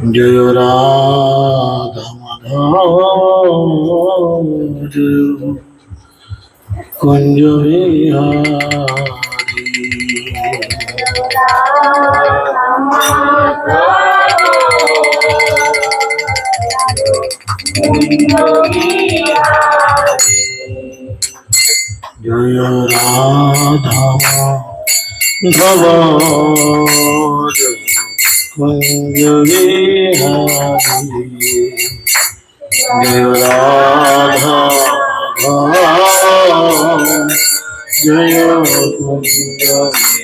जय राधा माधव जय कुंज बिहारी जय राधा माधव जय कुंज बिहारी जय राधा जय कुंज बिहारी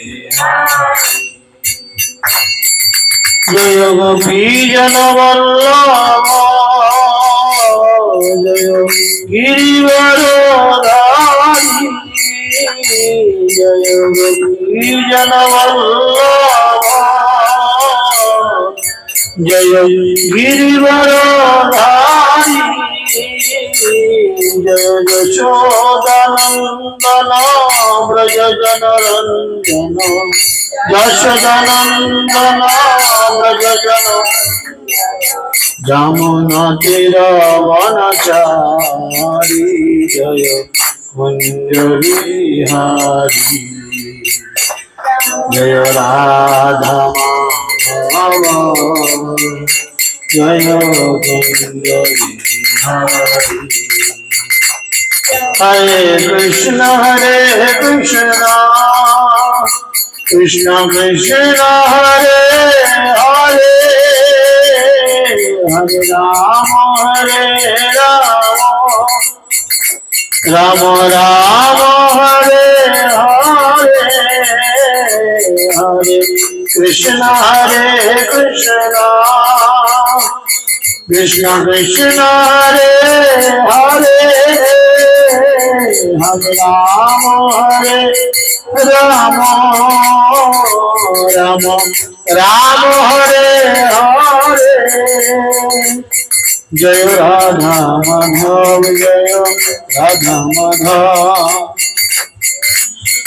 जय गोपी जन वल्लभ जय गिरिवरधारी जय गोपी जन वल्लभ जय गिरिवरधारी जय यशोदानंदन व्रज जनरंजन यशोदानंदन व्रज जन जमुना तीरवनचारी जय कुंज बिहारी जय राधा माधव जय कुंज बिहारी हरे कृष्ण कृष्ण कृष्ण हरे हरे हरे राम राम राम हरे हरे हरे कृष्ण कृष्ण कृष्ण हरे हरे हरे राम राम राम हरे हरे जय राधा माधव जय राधा माधव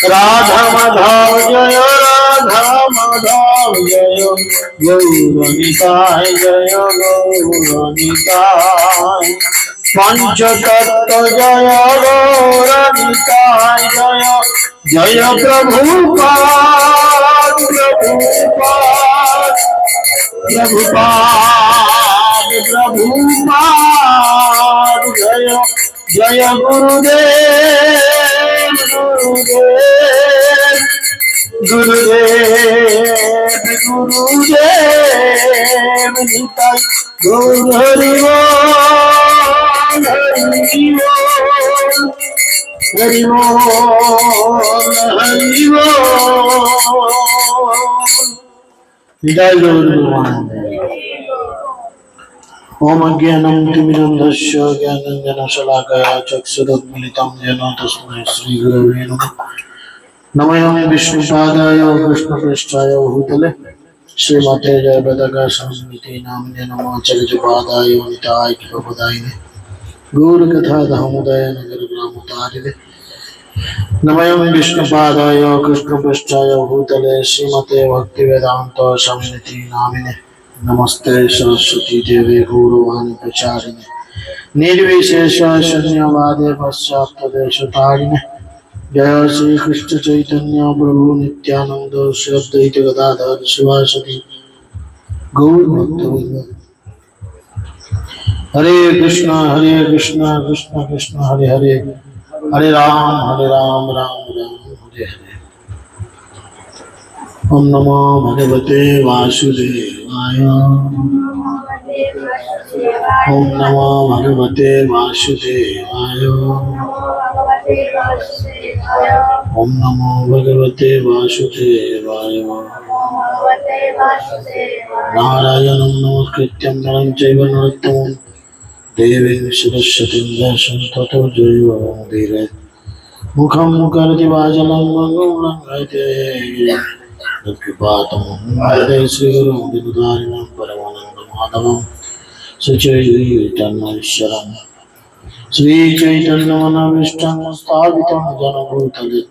राधा माधव जय राधा माधव जय गौरनिताय जय गौरनिताय पंचतत्व जय गौरनिताय जय जय प्रभुपाद जय जय गुरुदेव निताय गौर हरि बोल हरि बोल जय गुरुदेव ओम अज्ञानं तिमिरन्धस्य ज्ञानाञ्जनशलाकया चक्षुरुन्मीलितं येन तस्मै श्रीगुरवे नमः नमः विष्णुपादाय कृष्णपृष्ठाय भूतले श्रीमते जयप्रदका संस्मृति नाम्ने नमाचर्यपादाय वनिताय कृपदायिने गौरकथा दामोदय नगर ग्रामोदारिणे नमः विष्णुपादाय कृष्णपृष्ठाय भूतले श्रीमते भक्तिवेदान्त संस्मृति नामिने नमस्ते सरस्वती देवे गौरवाणी प्रचारिणे निर्विशेष शून्यवादे पश्चात्देशतारिणे जय श्री कृष्ण चैतन्य प्रभु नित्यानंद श्री अद्वैत गदाधर शिवासदि गौर भक्तवृंद हरे कृष्ण कृष्ण कृष्ण हरे हरे हरे राम राम राम हरे हरे ओम नमो भगवते वासुदेवाय ओम नमो भगवते वासुदेवाय ओम नमो भगवते वासुदेवाय नारायणं नमस्कृत्यं नरं चैव नरोत्तमं देवीं सरस्वतीं व्यासं ततो जयमुदीरयेत् मुखं करोति वाचालं मंगलं गायते कृपातमं श्रीगुरुं दिनदारिणं परमानन्दमाधवं श्रीचैतन्येश्वरं श्रीचैतन्यमनोभीष्टं स्थापितं जनभूतले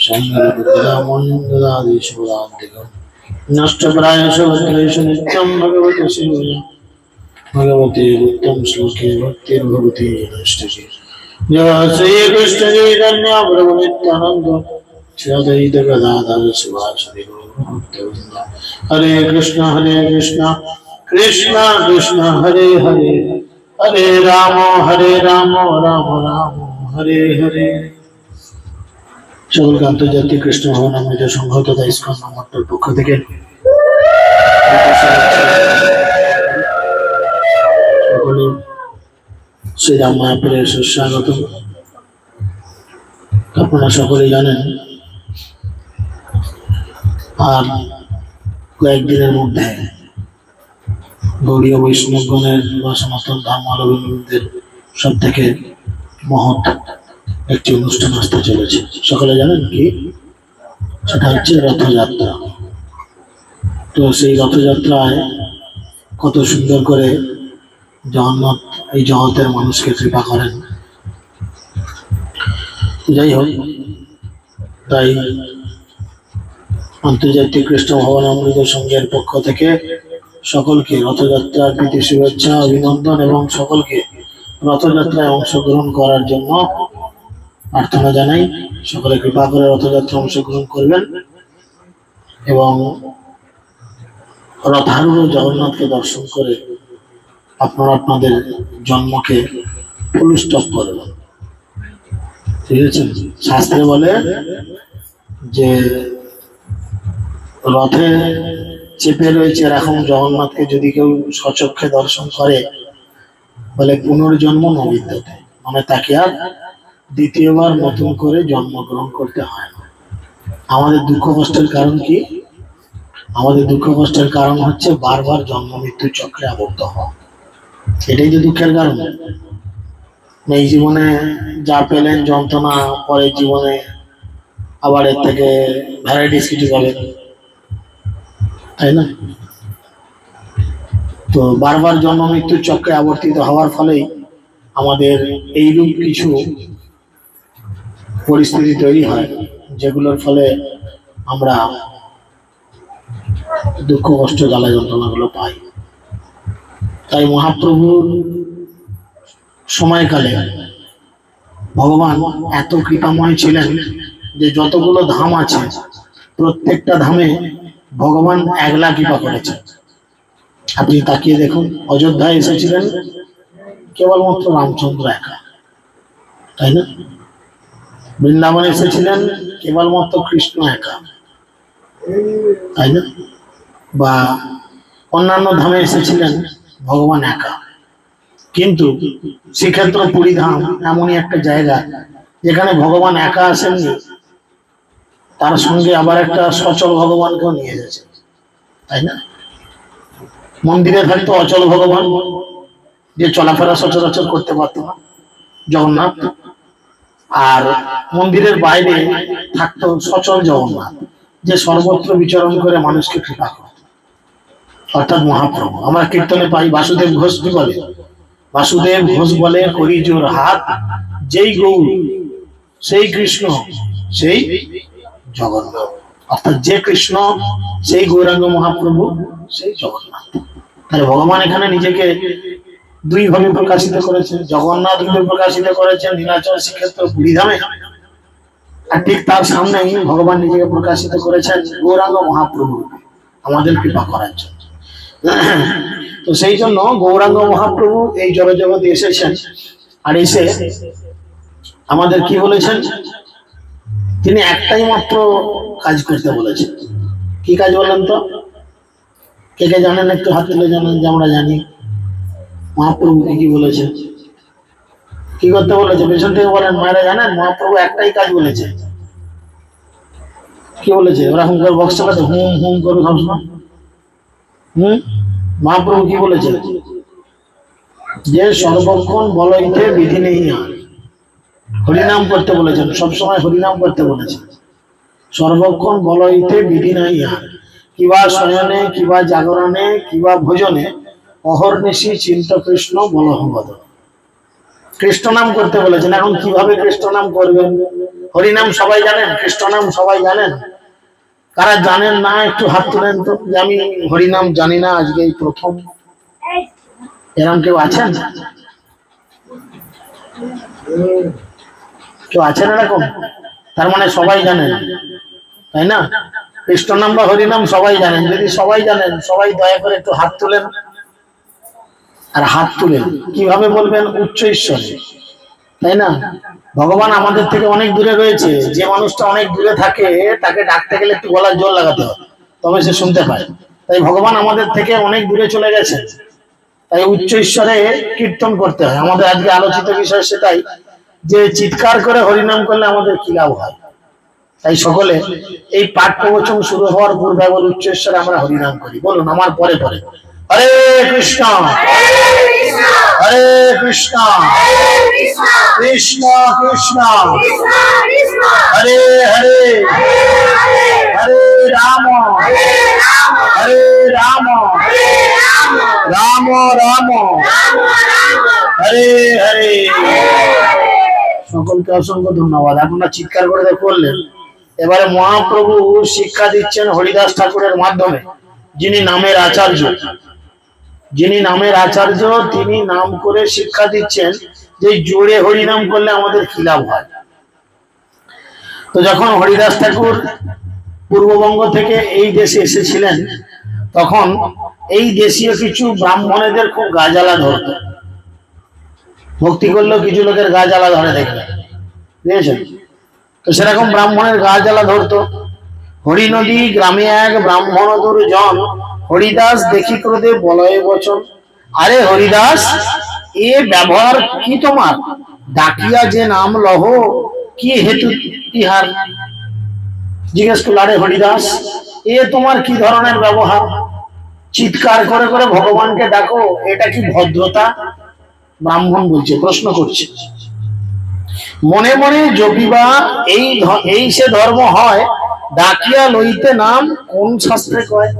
शङ्करगदामयं ददाति शिवदान्तिकम् नष्टप्रायेषु भद्रेषु नित्यं भगवति सेवया भगवती उत्तम श्लोके भक्तिर्भवति नष्टि जय श्री कृष्ण चैतन्य प्रभु नित्यानंद श्री अद्वैत गदाधर शिवासादि गौरभक्तवृंद हरे कृष्ण कृष्ण कृष्ण हरे हरे हरे राम राम राम हरे हरे। সকলকে আন্তর্জাতিক কৃষ্ণ ভবন অমৃত সংঘ তথা ইসকন মঠের পক্ষ থেকে সকলে শ্রীরাম মায়াপুরের সুস্বাগত। আপনারা সকলেই জানেন আর কয়েকদিনের মধ্যে গৌড়ীয় বৈষ্ণবগণের বা সনাতন ধর্মাবলম্বীদের সব থেকে মহৎ একটি অনুষ্ঠান আসতে চলেছে। সকলে জানেন কি? সেটা হচ্ছে রথযাত্রা। তো সেই রথযাত্রায় কত সুন্দর করে জগন্নাথ এই জগতের মানুষকে কৃপা করেন। যাই হোক, তাই আন্তর্জাতিক কৃষ্ণ ভবন অমৃত সংঘের পক্ষ থেকে সকলকে রথযাত্রার প্রীতি শুভেচ্ছা অভিনন্দন এবং সকলকে রথযাত্রায় অংশগ্রহণ করার জন্য প্রার্থনা জানাই। সকলে কৃপা করে রথযাত্রা অংশগ্রহণ করবেন এবং রথারূঢ় জগন্নাথকে দর্শন করে আপনারা আপনাদের জন্মকে ফুল স্টপ করবেন। ঠিক আছে? শাস্ত্রে বলে যে রথে চেপে রয়েছে এরকম জগন্নাথকে যদি কেউ সচক্ষে দর্শন করে বলে পুনর্জন্ম নবিদ্যতে, মানে তাকে আর দ্বিতীয়বার নতুন করে জন্মগ্রহণ করতে হয় না। আমাদের দুঃখ কষ্টের কারণ কি? আমাদের দুঃখ কষ্টের কারণ হচ্ছে বারবার জন্ম মৃত্যু চক্রে আবদ্ধ হওয়া। এটাই তো দুঃখের কারণ। এই জীবনে যা পেলেন যন্ত্রণা, পরের জীবনে আবার এর থেকে ভ্যারাইটিস কিছু পাবেন, তাই না? তো বারবার জন্ম মৃত্যুর চক্রে আবর্তিত হওয়ার ফলেই আমাদের এইরূপ কিছু পরিস্থিতি তৈরি হয়, যেগুলোর ফলে আমরা দুঃখ কষ্ট জ্বালা যন্ত্রণাগুলো পাই। তাই মহাপ্রভুর সময়কালে ভগবান এত কৃপাময় ছিলেন যে যতগুলো ধাম আছে প্রত্যেকটা ধামে ভগবান একলা কৃপা করেছেন। আপনি তাকিয়ে দেখুন, অযোধ্যায় এসেছিলেন কেবলমাত্র রামচন্দ্র একা, তাই না? বৃন্দাবনে এসেছিলেন কেবলমাত্র কৃষ্ণ একা, তাই না? বা অন্যান্য ধামে এসেছিলেন ভগবান একা। কিন্তু শ্রীক্ষেত্র পুরী ধাম এমনই একটা জায়গা যেখানে ভগবান একা আসেননি, তার সঙ্গে আবার একটা সচল ভগবানকেও নিয়ে এসেছে, তাই না? মন্দিরে থাকতো অচল ভগবান, যে চলাফেরা সচরাচর করতে পারত না, জগন্নাথ। আর মন্দিরের বাইরে থাকতো সচল জগন্নাথ, যে সর্বত্র বিচরণ করে মানুষকে কৃপা করত, অর্থাৎ মহাপ্রভু। আমরা কীর্তনে পাই বাসুদেব ঘোষ কি বলে? বাসুদেব ঘোষ বলে করি জোর হাত, যেই গৌর সেই কৃষ্ণ সেই জগন্নাথ। অর্থাৎ যে কৃষ্ণ সেই গৌরাঙ্গ মহাপ্রভু সেই জগন্নাথ। তাহলে ভগবান এখানে নিজেকে দুই ভাবে প্রকাশিত করেছেন, জগন্নাথ রূপে প্রকাশিত করেছেন নীলাচল শ্রীক্ষেত্র পুরী ধামে, আর ঠিক তার সামনেই ভগবান নিজেকে প্রকাশিত করেছেন গৌরাঙ্গ মহাপ্রভু আমাদের কৃপা করার জন্য। তো সেই জন্য গৌরাঙ্গ মহাপ্রভু এই জগতে এসেছেন, আর এসে আমাদের কি বলেছেন? তিনি একটাই মাত্র কাজ করতে বলেছেন। কি কাজ বলেন তো? কে কে জানেন? একটু হাত তুলে জানেন যে আমরা জানি মহাপ্রভু কি বলেছে, কি করতে বলেছে? পেছন থেকে বলেন, মায়েরা জানেন মহাপ্রভু একটাই কাজ বলেছে। কি বলেছে? ওরকম করে বক্স চালাতে হুম হুম করো সবসময়। মহাপ্রভু কি বলেছে? যে সর্বক্ষণ বলইতে বিধি নেই, হরিনাম করতে বলেছেন। সবসময় হরিনাম করতে বলেছেন। সর্বক্ষণ বলইতে বিধি নাই, কিবা শয়নে কিবা জাগরণে কিবা ভোজনে অহর্নিশি চিন্ত কৃষ্ণ বলহবদ। কৃষ্ণ নাম করতে বলেছেন। এখন কিভাবে কৃষ্ণ নাম করবেন? হরিনাম সবাই জানেন, কৃষ্ণ নাম সবাই জানেন, কারা জানেন না একটু হাত তুলেন তো, যে আমি হরিনাম জানি না, আজকে এই প্রথম। এরকম কেউ আছেন? কেউ আছেন এরকম? তার মানে সবাই জানেন, তাই না? কৃষ্ণ নাম বা হরিনাম সবাই জানেন। যদি সবাই জানেন, সবাই দয়া করে একটু হাত তুলেন। আর হাত তুলে কিভাবে বলবেন? উচ্চ ঈশ্বরে, তাই না? ভগবান আমাদের থেকে অনেক দূরে রয়েছে। যে মানুষটা অনেক দূরে থাকে তাকে ডাকতে গেলে একটু গলার জোর লাগাতে হয়, তবে সে শুনতে পায়। তাই ভগবান আমাদের থেকে অনেক দূরে চলে গেছে, তাই উচ্চ ঈশ্বরে কীর্তন করতে হয়। আমাদের আজকে আলোচিত বিষয় সেটাই, যে চিৎকার করে হরিনাম করলে আমাদের কি লাভ হয়। তাই সকলে এই পাঠ প্রবচন শুরু হওয়ার পূর্বে বল উচ্চ ঈশ্বরে আমরা হরিনাম করি। বলুন আমার পরে পরে, হরে কৃষ্ণ হরে কৃষ্ণ কৃষ্ণ কৃষ্ণ হরে হরে হরে রাম হরে রাম রাম রাম হরে হরে। সকলকে অসংখ্য ধন্যবাদ। আপনারা চিৎকার করে করলেন। এবারে মহাপ্রভু শিক্ষা দিচ্ছেন হরিদাস ঠাকুরের মাধ্যমে, যিনি নামের আচার্য। যিনি নামের আচার্য তিনি নাম করে শিক্ষা দিচ্ছেন যে জোরে হরিনাম করলে আমাদের কি লাভ হয়। তো যখন হরিদাস ঠাকুর পূর্ববঙ্গ থেকে এই দেশে এসেছিলেন, তখন এই দেশীয় কিছু ব্রাহ্মণেদের খুব গা জ্বালা ধরত। ভক্তি করলেও কিছু লোকের গা জ্বালা ধরে, দেখবেন, বুঝেছেন? তো সেরকম ব্রাহ্মণের গা জ্বালা ধরতো। হরিনদী গ্রামে এক ব্রাহ্মণ দুর্জন হরিদাস দেখি ক্রোধে বলয়ে বচন। আরে হরিদাস, এ ব্যবহার কি তোমার? ডাকিয়া যে নাম লহ, কি হেতু ইহার? জিজ্ঞেস করল, আরে হরিদাস, এ তোমার কি ধরনের ব্যবহার? চিৎকার করে করে ভগবানকে ডাকো, এটা কি ভদ্রতা? ব্রাহ্মণ বলছে, প্রশ্ন করছে। মনে মনে জপিবা এই সে ধর্ম হয়, ডাকিয়া লইতে নাম কোন শাস্ত্রে কয়?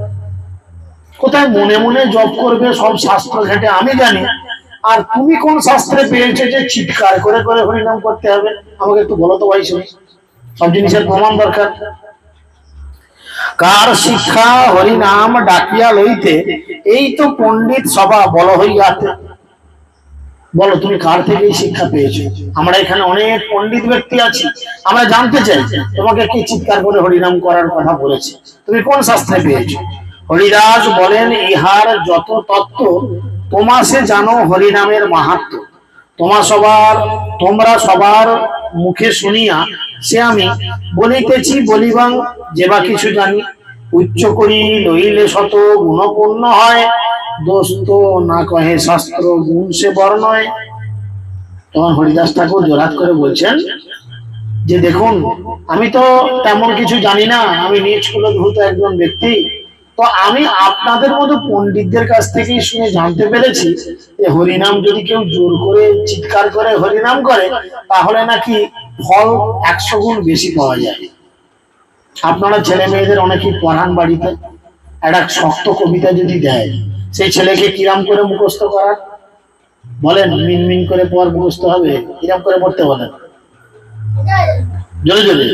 কোথায় মনে মনে জপ করবে, সব শাস্ত্র ঘেটে আমি জানি, আর তুমি কোন শাস্ত্রে পেয়েছো যে চিৎকার করে করে হরিনাম করতে হবে? আমাকে একটু বলো তো ভাই, শুনি। সব জিনিসের প্রমাণ দরকার। কার শিক্ষা হরিনাম ডাকিয়া লইতে, এই তো পণ্ডিত সভা বল হইয়াতে। বলো তুমি কার থেকে এই শিক্ষা পেয়েছো? আমরা এখানে অনেক পণ্ডিত ব্যক্তি আছি, আমরা জানতে চাই তোমাকে কি চিৎকার করে হরিনাম করার কথা বলেছে, তুমি কোন শাস্ত্রে পেয়েছো? হরিদাস বলেন, ইহার যত তত্ত্ব তোমা সে জানো হরিনামের মাহাত্ম্য। তোমরা সবার মুখে শুনিয়া সে আমি বলিতেছি বলিবাং যেবা কিছু জানি। উচ্চ করি লইলে শত গুণপূর্ণ হয়, দোস্ত না কহে শাস্ত্র গুণ সে বর্ণয়। তখন হরিদাস ঠাকুর জোরাত করে বলছেন যে দেখুন, আমি তো তেমন কিছু জানি না, আমি নিজ কুলভূত একজন ব্যক্তি। তো আমি আপনাদের মতো পণ্ডিতদের কাছ থেকেই শুনে জানতে পেরেছি যে হরিনাম যদি কেউ জোর করে চিৎকার করে হরিনাম করে, তাহলে নাকি ফল 100 গুণ বেশি পাওয়া যায়। আপনারা ছেলে মেয়েদের অনেকেই পড়ান বাড়িতে, একটা শক্ত কবিতা যদি দেয়, সেই ছেলেকে কিরাম করে মুখস্থ করার বলেন? মিনমিন করে পড় মুখস্থ হবে, কিরাম করে পড়তে বলেন? জোরে জোরে।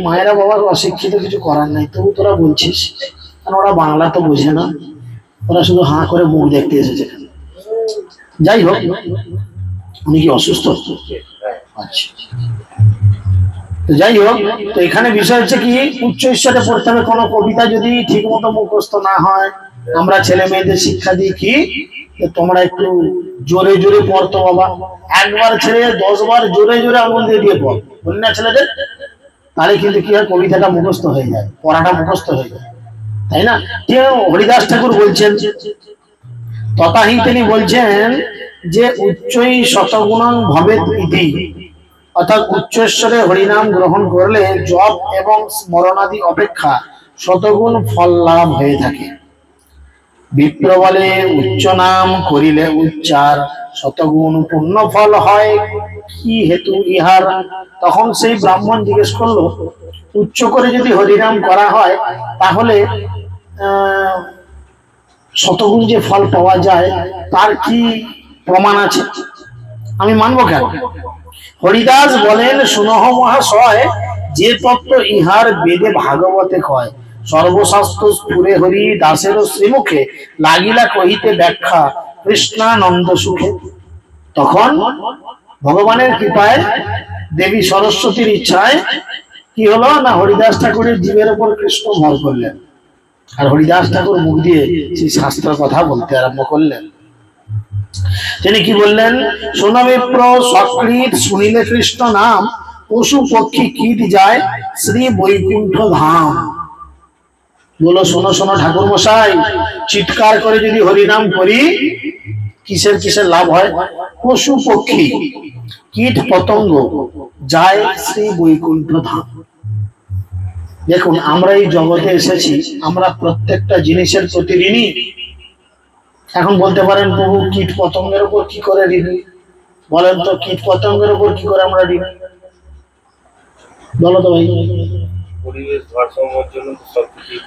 মায়েরা বাবা অশিক্ষিত, কিছু করার নাই, তবু তোরা বলছিস, কারণ ওরা বাংলা তো বোঝে না, ওরা শুধু হাঁ করে মুখ দেখতে এসেছে। যাই হোক, উনি কি অসুস্থ? আচ্ছা, তো যাই হোক, তো এখানে বিষয় হচ্ছে কি, উচ্চ ঈশ্বরে পড়তে হবে। কোনো কবিতা যদি ঠিক মতো মুখস্থ না হয়, আমরা ছেলে মেয়েদের শিক্ষা দিই কি, তোমরা একটু জোরে জোরে পড়তো বাবা, একবার ছেড়ে 10 বার জোরে জোরে আঙুল দিয়ে দিয়ে পড়, বলি না ছেলেদের? তাহলে কিন্তু কি হয়, কবিতাটা মুখস্থ হয়ে যায়, পড়াটা মুখস্থ হয়ে যায়, তাই না? হরিদাস ঠাকুর বলছেন, তথাহি তিনি বলছেন যে উচ্চই শতগুণং ভবেৎ ইতি, অর্থাৎ উচ্চেশ্বরে হরিনাম গ্রহণ করলে জপ এবং স্মরণাদি অপেক্ষা শতগুণ ফল লাভ হয়ে থাকে। বিপ্র বলে উচ্চ নাম করিলে উচ্চার, শতগুণ পুণ্য ফল হয়, কি হেতু ইহার? তখন সেই ব্রাহ্মণ জিজ্ঞেস করলো, উচ্চ করে যদি হরিনাম করা হয় তাহলে শতগুণ যে ফল পাওয়া যায়, তার কি প্রমাণ আছে? আমি মানবো কেন? হরিদাস বলেন, শুনহ মহাশয়, যে তত্ত্ব ইহার বেদে ভাগবতে কয়, সর্বশাস্ত্র স্ফুরে হরি দাসের শ্রীমুখে লাগিলা কহিতে ব্যাখ্যা কৃষ্ণানন্দ সুখে। তখন ভগবানের কৃপায় দেবী সরস্বতীর ইচ্ছায় কি হলো না, হরিদাস ঠাকুরের জীবের উপর কৃষ্ণ ভর করলেন, আর হরিদাস ঠাকুর মুখ দিয়ে সেই শাস্ত্র কথা বলতে আরম্ভ করলেন। তিনি কি বললেন, সোনাবিপ্র সকৃত শুনিলে কৃষ্ণ নাম, পশু পক্ষী কীট যায় শ্রী বৈকুণ্ঠ ধাম। বলো শোনো শোনো ঠাকুর মশাই, চিৎকার করে যদি হরিনাম করি কিসের কিসের লাভ হয়? পশু পক্ষী কীট পতঙ্গ যায় শ্রী বৈকুণ্ঠ ধাম। দেখুন আমরা এই জগতে এসেছি, আমরা প্রত্যেকটা জিনিসের প্রতি ঋণী। এখন বলতে পারেন প্রভু কীট পতঙ্গের উপর কি করে ঋণী? বলেন তো কীট পতঙ্গের উপর কি করে আমরা ঋণী? বলো তো ভাই।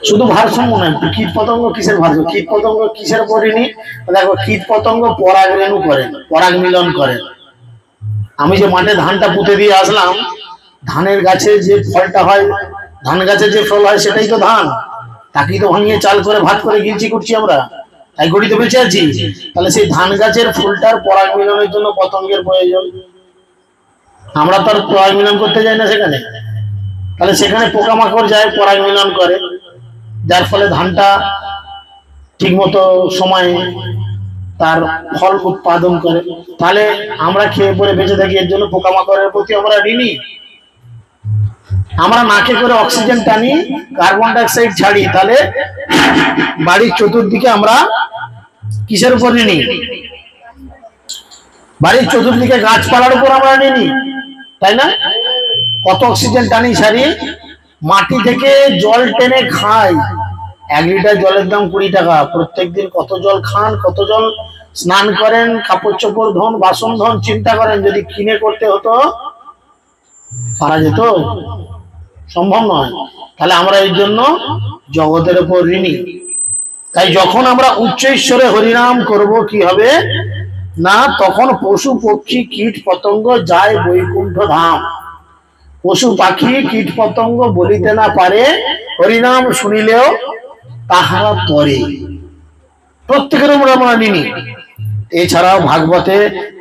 শুধু ভারসাম্য নয়, কীট পতঙ্গ কিসের ভারসাম্য? কীট পতঙ্গ কিসের উপর ঋণী? দেখো কীট পতঙ্গ পরাগ রেণু করেন, পরাগ মিলন করেন। আমি যে মাঠে ধানটা পুঁতে দিয়ে আসলাম, ধানের গাছে যে ফলটা হয়, ধান গাছে যে ফল হয় সেটাই তো ধান। তাকেই তো ভাঙিয়ে চাল করে ভাত করে গিলছি করছি আমরা, তাই গড়িতে বেঁচে আছি। তাহলে সেই ধান গাছের ফুলটার পরাগ মিলনের জন্য পতঙ্গের প্রয়োজন। আমরা তো আর পরাগ মিলন করতে যাই না সেখানে। তাহলে সেখানে পোকামাকড় যায় পরাগ মিলন করে, যার ফলে ধানটা ঠিক মতো সময়ে তার ফল উৎপাদন করে। তাহলে আমরা খেয়ে পরে বেঁচে থাকি, এর জন্য পোকামাকড়ের প্রতি আমরা ঋণী। আমরা নাকে করে অক্সিজেন টানি, কার্বন ডাইঅক্সাইড ছাড়ি, তাহলে বাড়ির চতুর্দিকে আমরা কিসের উপর ঋণী? বাড়ির চতুর্দিকে গাছপালার উপর আমরা ঋণী, তাই না? কত অক্সিজেন টানি ছাড়ি, মাটি থেকে জল টেনে খাই। 1 লিটার জলের দাম 20 টাকা। প্রত্যেকদিন কত জল খান, কত জল স্নান করেন, কাপড় চোপড় ধোন, বাসন ধোন। চিন্তা করেন যদি কিনে করতে হতো পারা যেত? সম্ভব নয়। তাহলে আমরা এই জন্য জগতের উপর ঋণী। তাই যখন আমরা উচ্চ ঈশ্বরে হরিনাম করব কি হবে না, তখন পশু পক্ষী কীট পতঙ্গ যায় বৈকুণ্ঠ ধাম। পশু পাখি কীট পতঙ্গ বলিতে না পারে, হরিনাম শুনিলেও তাহারা তরে। প্রত্যেকের উপর আমরা ঋণী। এছাড়াও ভাগবতে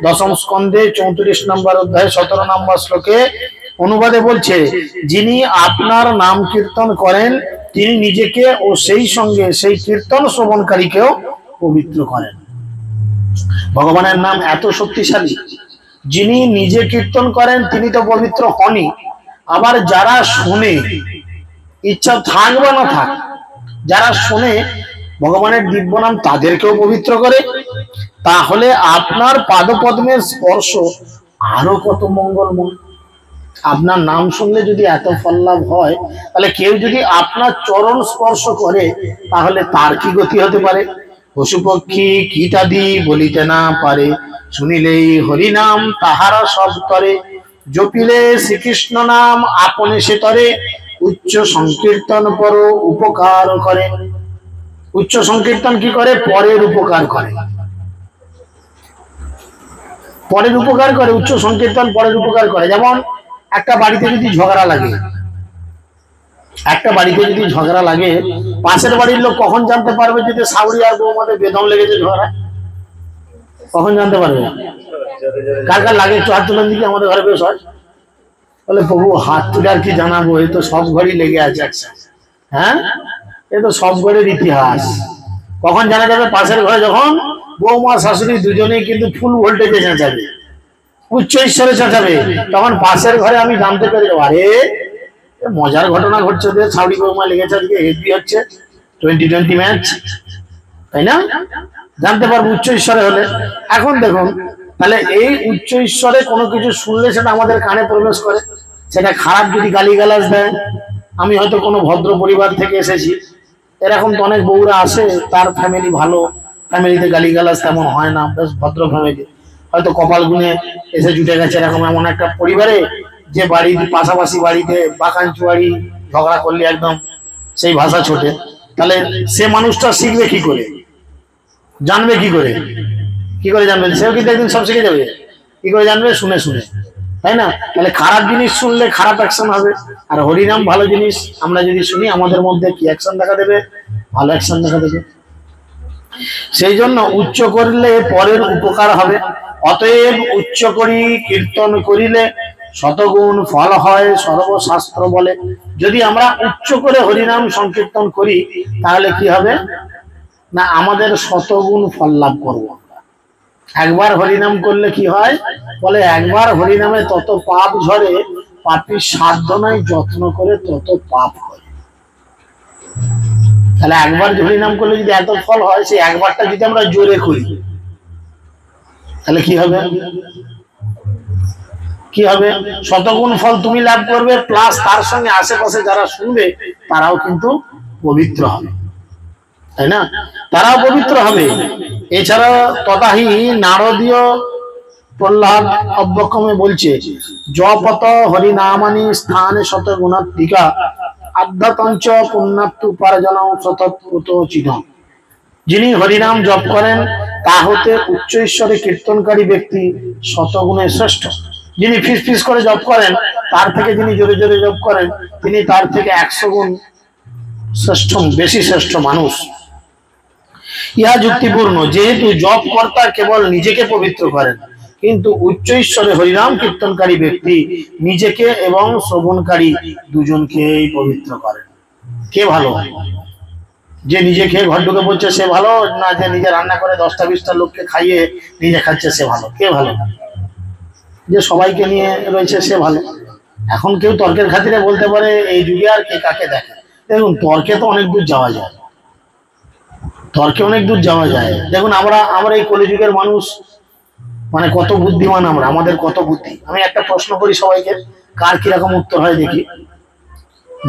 10ম স্কন্ধে 34 নম্বর অধ্যায় 17 নম্বর শ্লোকে অনুবাদে বলছে, যিনি আপনার নাম কীর্তন করেন তিনি নিজেকে ও সেই সঙ্গে সেই কীর্তন শ্রবণকারীকেও পবিত্র করেন। ভগবানের নাম এত শক্তিশালী, যিনি নিজে কীর্তন করেন তিনি তো পবিত্র হনই, আবার যারা শুনে, ইচ্ছা থাক বা না থাক, যারা শুনে ভগবানের দিব্য নাম তাদেরকেও পবিত্র করে। তাহলে আপনার পাদপদ্মের স্পর্শ আরো কত মঙ্গলময়। আপনার নাম শুনলে যদি এত ফল লাভ হয়, তাহলে কেউ যদি আপনার চরণ স্পর্শ করে তাহলে তার কি গতি হতে পারে? পশু পক্ষী কীটাদি বলিতে না পারে, শুনিলেই হরিনাম তাহারা সব তরে। জপিলে শ্রীকৃষ্ণ নাম আপনে সে তরে, উচ্চ সংকীর্তন পর উপকার করে। উচ্চ সংকীর্তন কি করে? পরের উপকার করে। পরের উপকার করে, উচ্চ সংকীর্তন পরের উপকার করে। যেমন একটা বাড়িতে যদি ঝগড়া লাগে, পাশের বাড়ির লোক কখন জানতে পারবে যদি শাশুড়ি আর বৌমাদের বেদম লেগেছে ঝগড়া? কখন জানতে পারবে? কার কার লাগে একটু হাত তুলেন দিকে, আমাদের ঘরে বেশ হয়। বলে প্রভু হাত তুলে আর কি জানাবো, এই তো সব ঘরই লেগে আছে একসাথে। হ্যাঁ, এ তো সব ঘরের ইতিহাস। কখন জানা যাবে? পাশের ঘরে যখন বৌমা শাশুড়ি দুজনেই কিন্তু ফুল ভোল্টেজে চেঁচাবে, উচ্চ ঈশ্বরে চেঁচাবে, তখন পাশের ঘরে আমি জানতে পেরে যাবো, আরে মজার ঘটনা ঘটছে, ওদের শাশুড়ি বৌমা লেগেছে, আজকে হেভি হচ্ছে 2020 ম্যাচ, তাই না? জানতে পারবো উচ্চ ঈশ্বরে হলে। এখন দেখুন, তাহলে এই উচ্চ ঈশ্বরে কোনো কিছু শুনলে সেটা আমাদের কানে প্রবেশ করে। সেটা খারাপ যদি গালিগালাজ দেয়, আমি হয়তো কোনো ভদ্র পরিবার থেকে এসেছি, এরকম তো অনেক বউরা আসে, তার ফ্যামিলি ভালো, ফ্যামিলিতে গালিগালাজ তেমন হয় না, বেশ ভদ্র ফ্যামিলি, হয়তো কপাল গুনে এসে জুটে গেছে এরকম এমন একটা পরিবারে, যে বাড়ির পাশাপাশি বাড়িতে বাগান চুয়ারি ঝগড়া করলে একদম সেই ভাষা ছোটে। তাহলে সে মানুষটা শিখবে কি করে, জানবে কি করে? কি করে জানবে? সেও কিন্তু একদিন সব শিখে যাবে। কি করে জানবে? শুনে শুনে। তাই না? তাহলে খারাপ জিনিস শুনলে খারাপ অ্যাকশন হবে, আর হরিনাম ভালো জিনিস আমরা যদি শুনি আমাদের মধ্যে কি অ্যাকশন দেখা দেবে? ভালো অ্যাকশন দেখা দেবে। সেই জন্য উচ্চ করলে পরের উপকার হবে। অতএব উচ্চ করি কীর্তন করিলে শতগুণ ফল হয় সর্বশাস্ত্র বলে। যদি আমরা উচ্চ করে হরিনাম সংকীর্তন করি তাহলে কি হবে না, আমাদের শতগুণ ফল লাভ করবো। একবার হরিনাম করলে কি হয় বলে, একবার হরিনামে তত পাপ ঝরে, পাপীর সাধ্য নাই যত্ন করে তত পাপ হয়। তাহলে একবার হরিনাম করলে যদি এত ফল হয়, সেই একবারটা যদি আমরা জোরে করি তাহলে কি হবে? কি হবে? শতগুণ ফল তুমি লাভ করবে, প্লাস তার সঙ্গে আশেপাশে যারা শুনবে তারাও কিন্তু পবিত্র হবে, তাই না? তারাও পবিত্র হবে। এছাড়া তথাহি নারদীয় প্রহ্লাদ অব্যক্রমে বলছে, জপত হরিনামানি স্থানে শতগুণাত্মিকা আধ্যাত্মঞ্চ পুণ্যাত্ম উপার্জন শতপুতোচিত। যিনি হরিনাম জপ করেন তা হতে উচ্চ ঈশ্বরে কীর্তনকারী ব্যক্তি শতগুণে শ্রেষ্ঠ। যিনি ফিস ফিস করে জপ করেন তার থেকে, যিনি জোরে জোরে জপ করেন তিনি তার থেকে 100 গুণ শ্রেষ্ঠ, বেশি শ্রেষ্ঠ মানুষ। ইহা যুক্তিপূর্ণ, যেহেতু জপ কর্তা কেবল নিজেকে পবিত্র করেন, কিন্তু উচ্চ ঈশ্বরে হরিনাম কীর্তনকারী ব্যক্তি নিজেকে এবং শ্রবণকারী দুজনকেই পবিত্র করেন। কে ভালো? যে নিজে খেয়ে ঘর ঢুকে পড়ছে সে ভালো, না যে নিজে রান্না করে 10টা-20টা লোককে খাইয়ে নিজে খাচ্ছে সে ভালো? কে ভালো? যে সবাইকে নিয়ে রয়েছে সে ভালো। এখন কেউ তর্কের খাতিরে বলতে পারে এই যুগে আর কে কাকে দেখে। দেখুন, তর্কে তো অনেক দূর যাওয়া যায়, তর্কে অনেক দূর যাওয়া যায়। দেখুন আমরা এই কলিযুগের মানুষ, মানে কত বুদ্ধিমান আমরা, আমাদের কত বুদ্ধি। আমি একটা প্রশ্ন করি সবাইকে, কার কিরকম উত্তর হয় দেখি।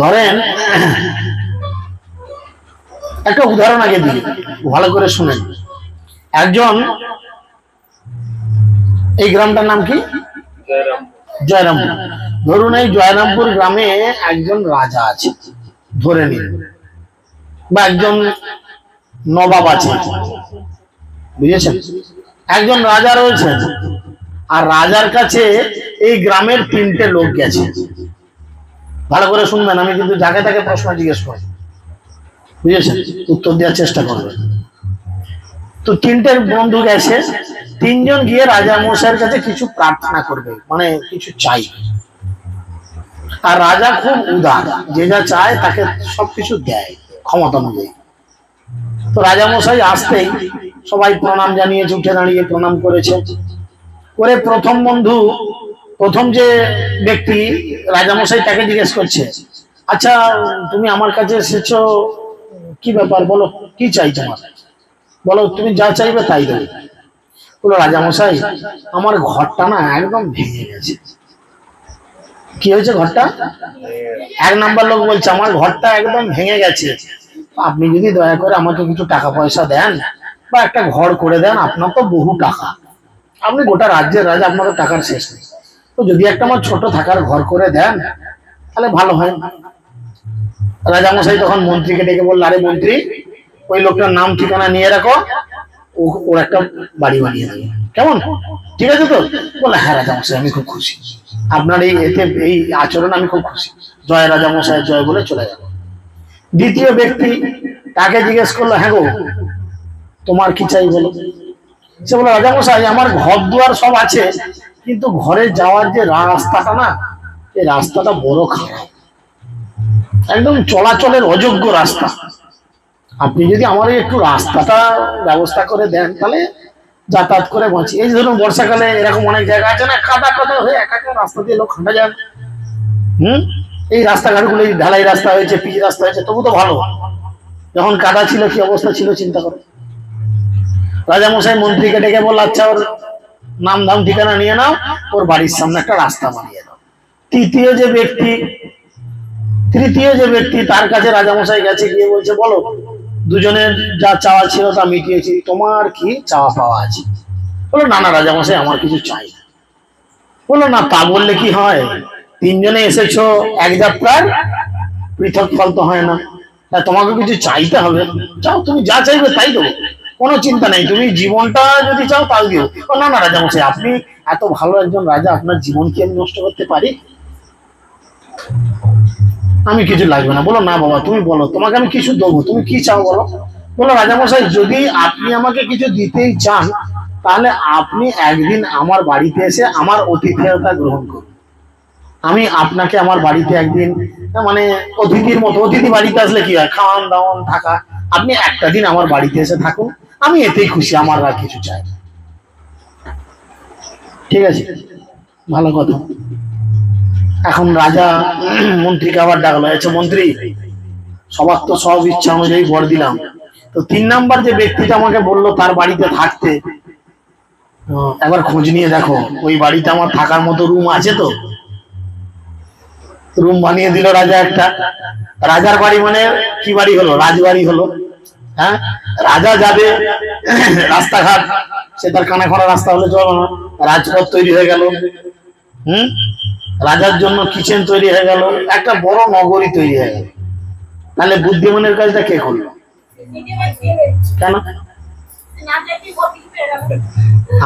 ধরেন একটা উদাহরণ আগে দিই, ভালো করে শুনেন। একজন, এই গ্রামটার নাম কি? জয়রামপুর। ধরুন এই জয়রামপুর গ্রামে একজন রাজা আছে ধরে নিন, বা একজন নবাব আছে, বুঝেছেন? একজন রাজা রয়েছেন, আর রাজার কাছে এই গ্রামের 3টে লোক গেছে। ভালো করে শুনবেন, আমি কিন্তু যাকে তাকে প্রশ্ন জিজ্ঞেস করি, বুঝেছেন? উত্তর দেওয়ার চেষ্টা করবেন। তো 3টে বন্ধু গেছে, 3জন গিয়ে রাজা মশাইয়ের কাছে কিছু প্রার্থনা করবে, মানে কিছু চাই। আর রাজা খুব উদার, যে যা চায় তাকে সবকিছু দেয় ক্ষমতা অনুযায়ী। তো রাজা মশাই আসতেই সবাই প্রণাম জানিয়েছে, উঠে দাঁড়িয়ে প্রণাম করেছে। করে প্রথম যে ব্যক্তি রাজামশাই তাকে জিজ্ঞেস করছে, আচ্ছা তুমি আমার কাছে এসেছো, কি ব্যাপার বলো, কি চাই তোমার? বলো, তুমি যা চাইবে তাই দেবে। বলো, রাজামশাই আমার ঘরটা না একদম ভেঙে গেছে। কি হয়েছে? ঘরটা? 1 নাম্বার লোক বলছে, আমার ঘরটা একদম ভেঙে গেছে, আপনি যদি দয়া করে আমাকে কিছু টাকা পয়সা দেন বা একটা ঘর করে দেন, আপনার তো বহু টাকা, আপনি গোটা রাজ্যের রাজা, আপনার টাকার শেষ নেই, তো যদি একটা আমার ছোট থাকার ঘর করে দেন তাহলে ভালো হয়। রাজামশাই তখন মন্ত্রীকে ডেকে বলল, আরে মন্ত্রী, ওই লোকটার নাম ঠিকানা নিয়ে রাখো, ওর একটা বাড়ি বানিয়ে দেবে, কেমন? ঠিক আছে তো? বলে, হ্যাঁ রাজামশাই, আমি খুব খুশি, আপনার এই আচরণ আমি খুব খুশি, জয় রাজামশাই জয় বলে চলে গেল। দ্বিতীয় ব্যক্তি তাকে জিজ্ঞেস করলো, হ্যাঁ গো তোমার কি চাই বলো? সে বলল, রাজামশাই আমার ঘর দুয়ার সব আছে, কিন্তু ঘরে যাওয়ার যে রাস্তাটা না, এই রাস্তাটা বড় খারাপ, একদম চলাচলের অযোগ্য রাস্তা। আপনি যদি আমার একটু রাস্তাটা ব্যবস্থা করে দেন তাহলে যাতায়াত করে বাঁচি। এই ধরুন বর্ষাকালে এরকম অনেক জায়গা আছে না, কাদা কাদা হয়ে একা রাস্তা দিয়ে লোক হাঁটা যায়। এই রাস্তাঘাটগুলো ঢালাই রাস্তা হয়েছে, পিচ রাস্তা হয়েছে, তবু তো ভালো। যখন কাদা ছিল কি অবস্থা ছিল চিন্তা করো। রাজামশাই মন্ত্রীকে ডেকে বলল, আচ্ছা ওর নাম ধাম ঠিকানা নিয়ে নাও, ওর বাড়ির সামনে একটা রাস্তা বানিয়ে দাও। তৃতীয় যে ব্যক্তি তার কাছে রাজামশাই গেছে, গিয়ে বলছে, বলো দুজনের যা চাওয়া ছিল তা মিটিয়েছি, তোমার কি চাওয়া পাওয়া আছে? বলো, না না রাজামশাই আমার কিছু চাই না। বললো, না তা বললে কি হয়, 3জনে এসেছো এক যাত্রার পৃথক ফল তো হয় না, তোমাকে কিছু চাইতে হবে, চাও, তুমি যা চাইবে তাই দেবো। কোনো চিন্তা নেই, তুমি জীবনটা যদি চাও তাও দিও। ও না না রাজা মশাই, আপনি এত ভালো একজন রাজা, আপনার জীবন কি আমি নষ্ট করতে পারি? আমি কিছু লাগবে না। বলো না বাবা, তুমি বলো, তোমাকে আমি কিছু দেবো, তুমি কি চাও বলো। বলো রাজা মশাই, যদি আপনি আমাকে কিছু দিতেই চান, তাহলে আপনি একদিন আমার বাড়িতে এসে আমার অতিথেয়তা গ্রহণ করুন। আমি আপনাকে আমার বাড়িতে একদিন, মানে অতিথির মতো, অতিথি বাড়িতে আসলে কি হয়, খাওয়ান দাওয়ান থাকা, আপনি একটা দিন আমার বাড়িতে এসে থাকুন, আমি এতেই খুশি, আমার আর কিছু চাই। ঠিক আছে, ভালো কথা। এখন রাজা মন্ত্রীকে আবার ডাকলো, আচ্ছা মন্ত্রী, সবার তো সব ইচ্ছা অনুযায়ী বর দিলাম, তো 3 নাম্বার যে ব্যক্তিটা আমাকে বললো তার বাড়িতে থাকতে, একবার খোঁজ নিয়ে দেখো ওই বাড়িতে আমার থাকার মতো রুম আছে তো। রুম বানিয়ে দিল রাজা একটা। রাজার বাড়ি মানে কি বাড়ি হলো, রাজবাড়ি হলো। হ্যাঁ, রাজা যাবে রাস্তাঘাট, সে তার কানা খড়া রাস্তা হলে চলো না, রাজপথ তৈরি হয়ে গেল। রাজার জন্য কিচেন তৈরি হয়ে গেল, একটা বড় নগরী তৈরি হয়ে গেল। তাহলে বুদ্ধিমানের কাজটা কে করলো? কেন?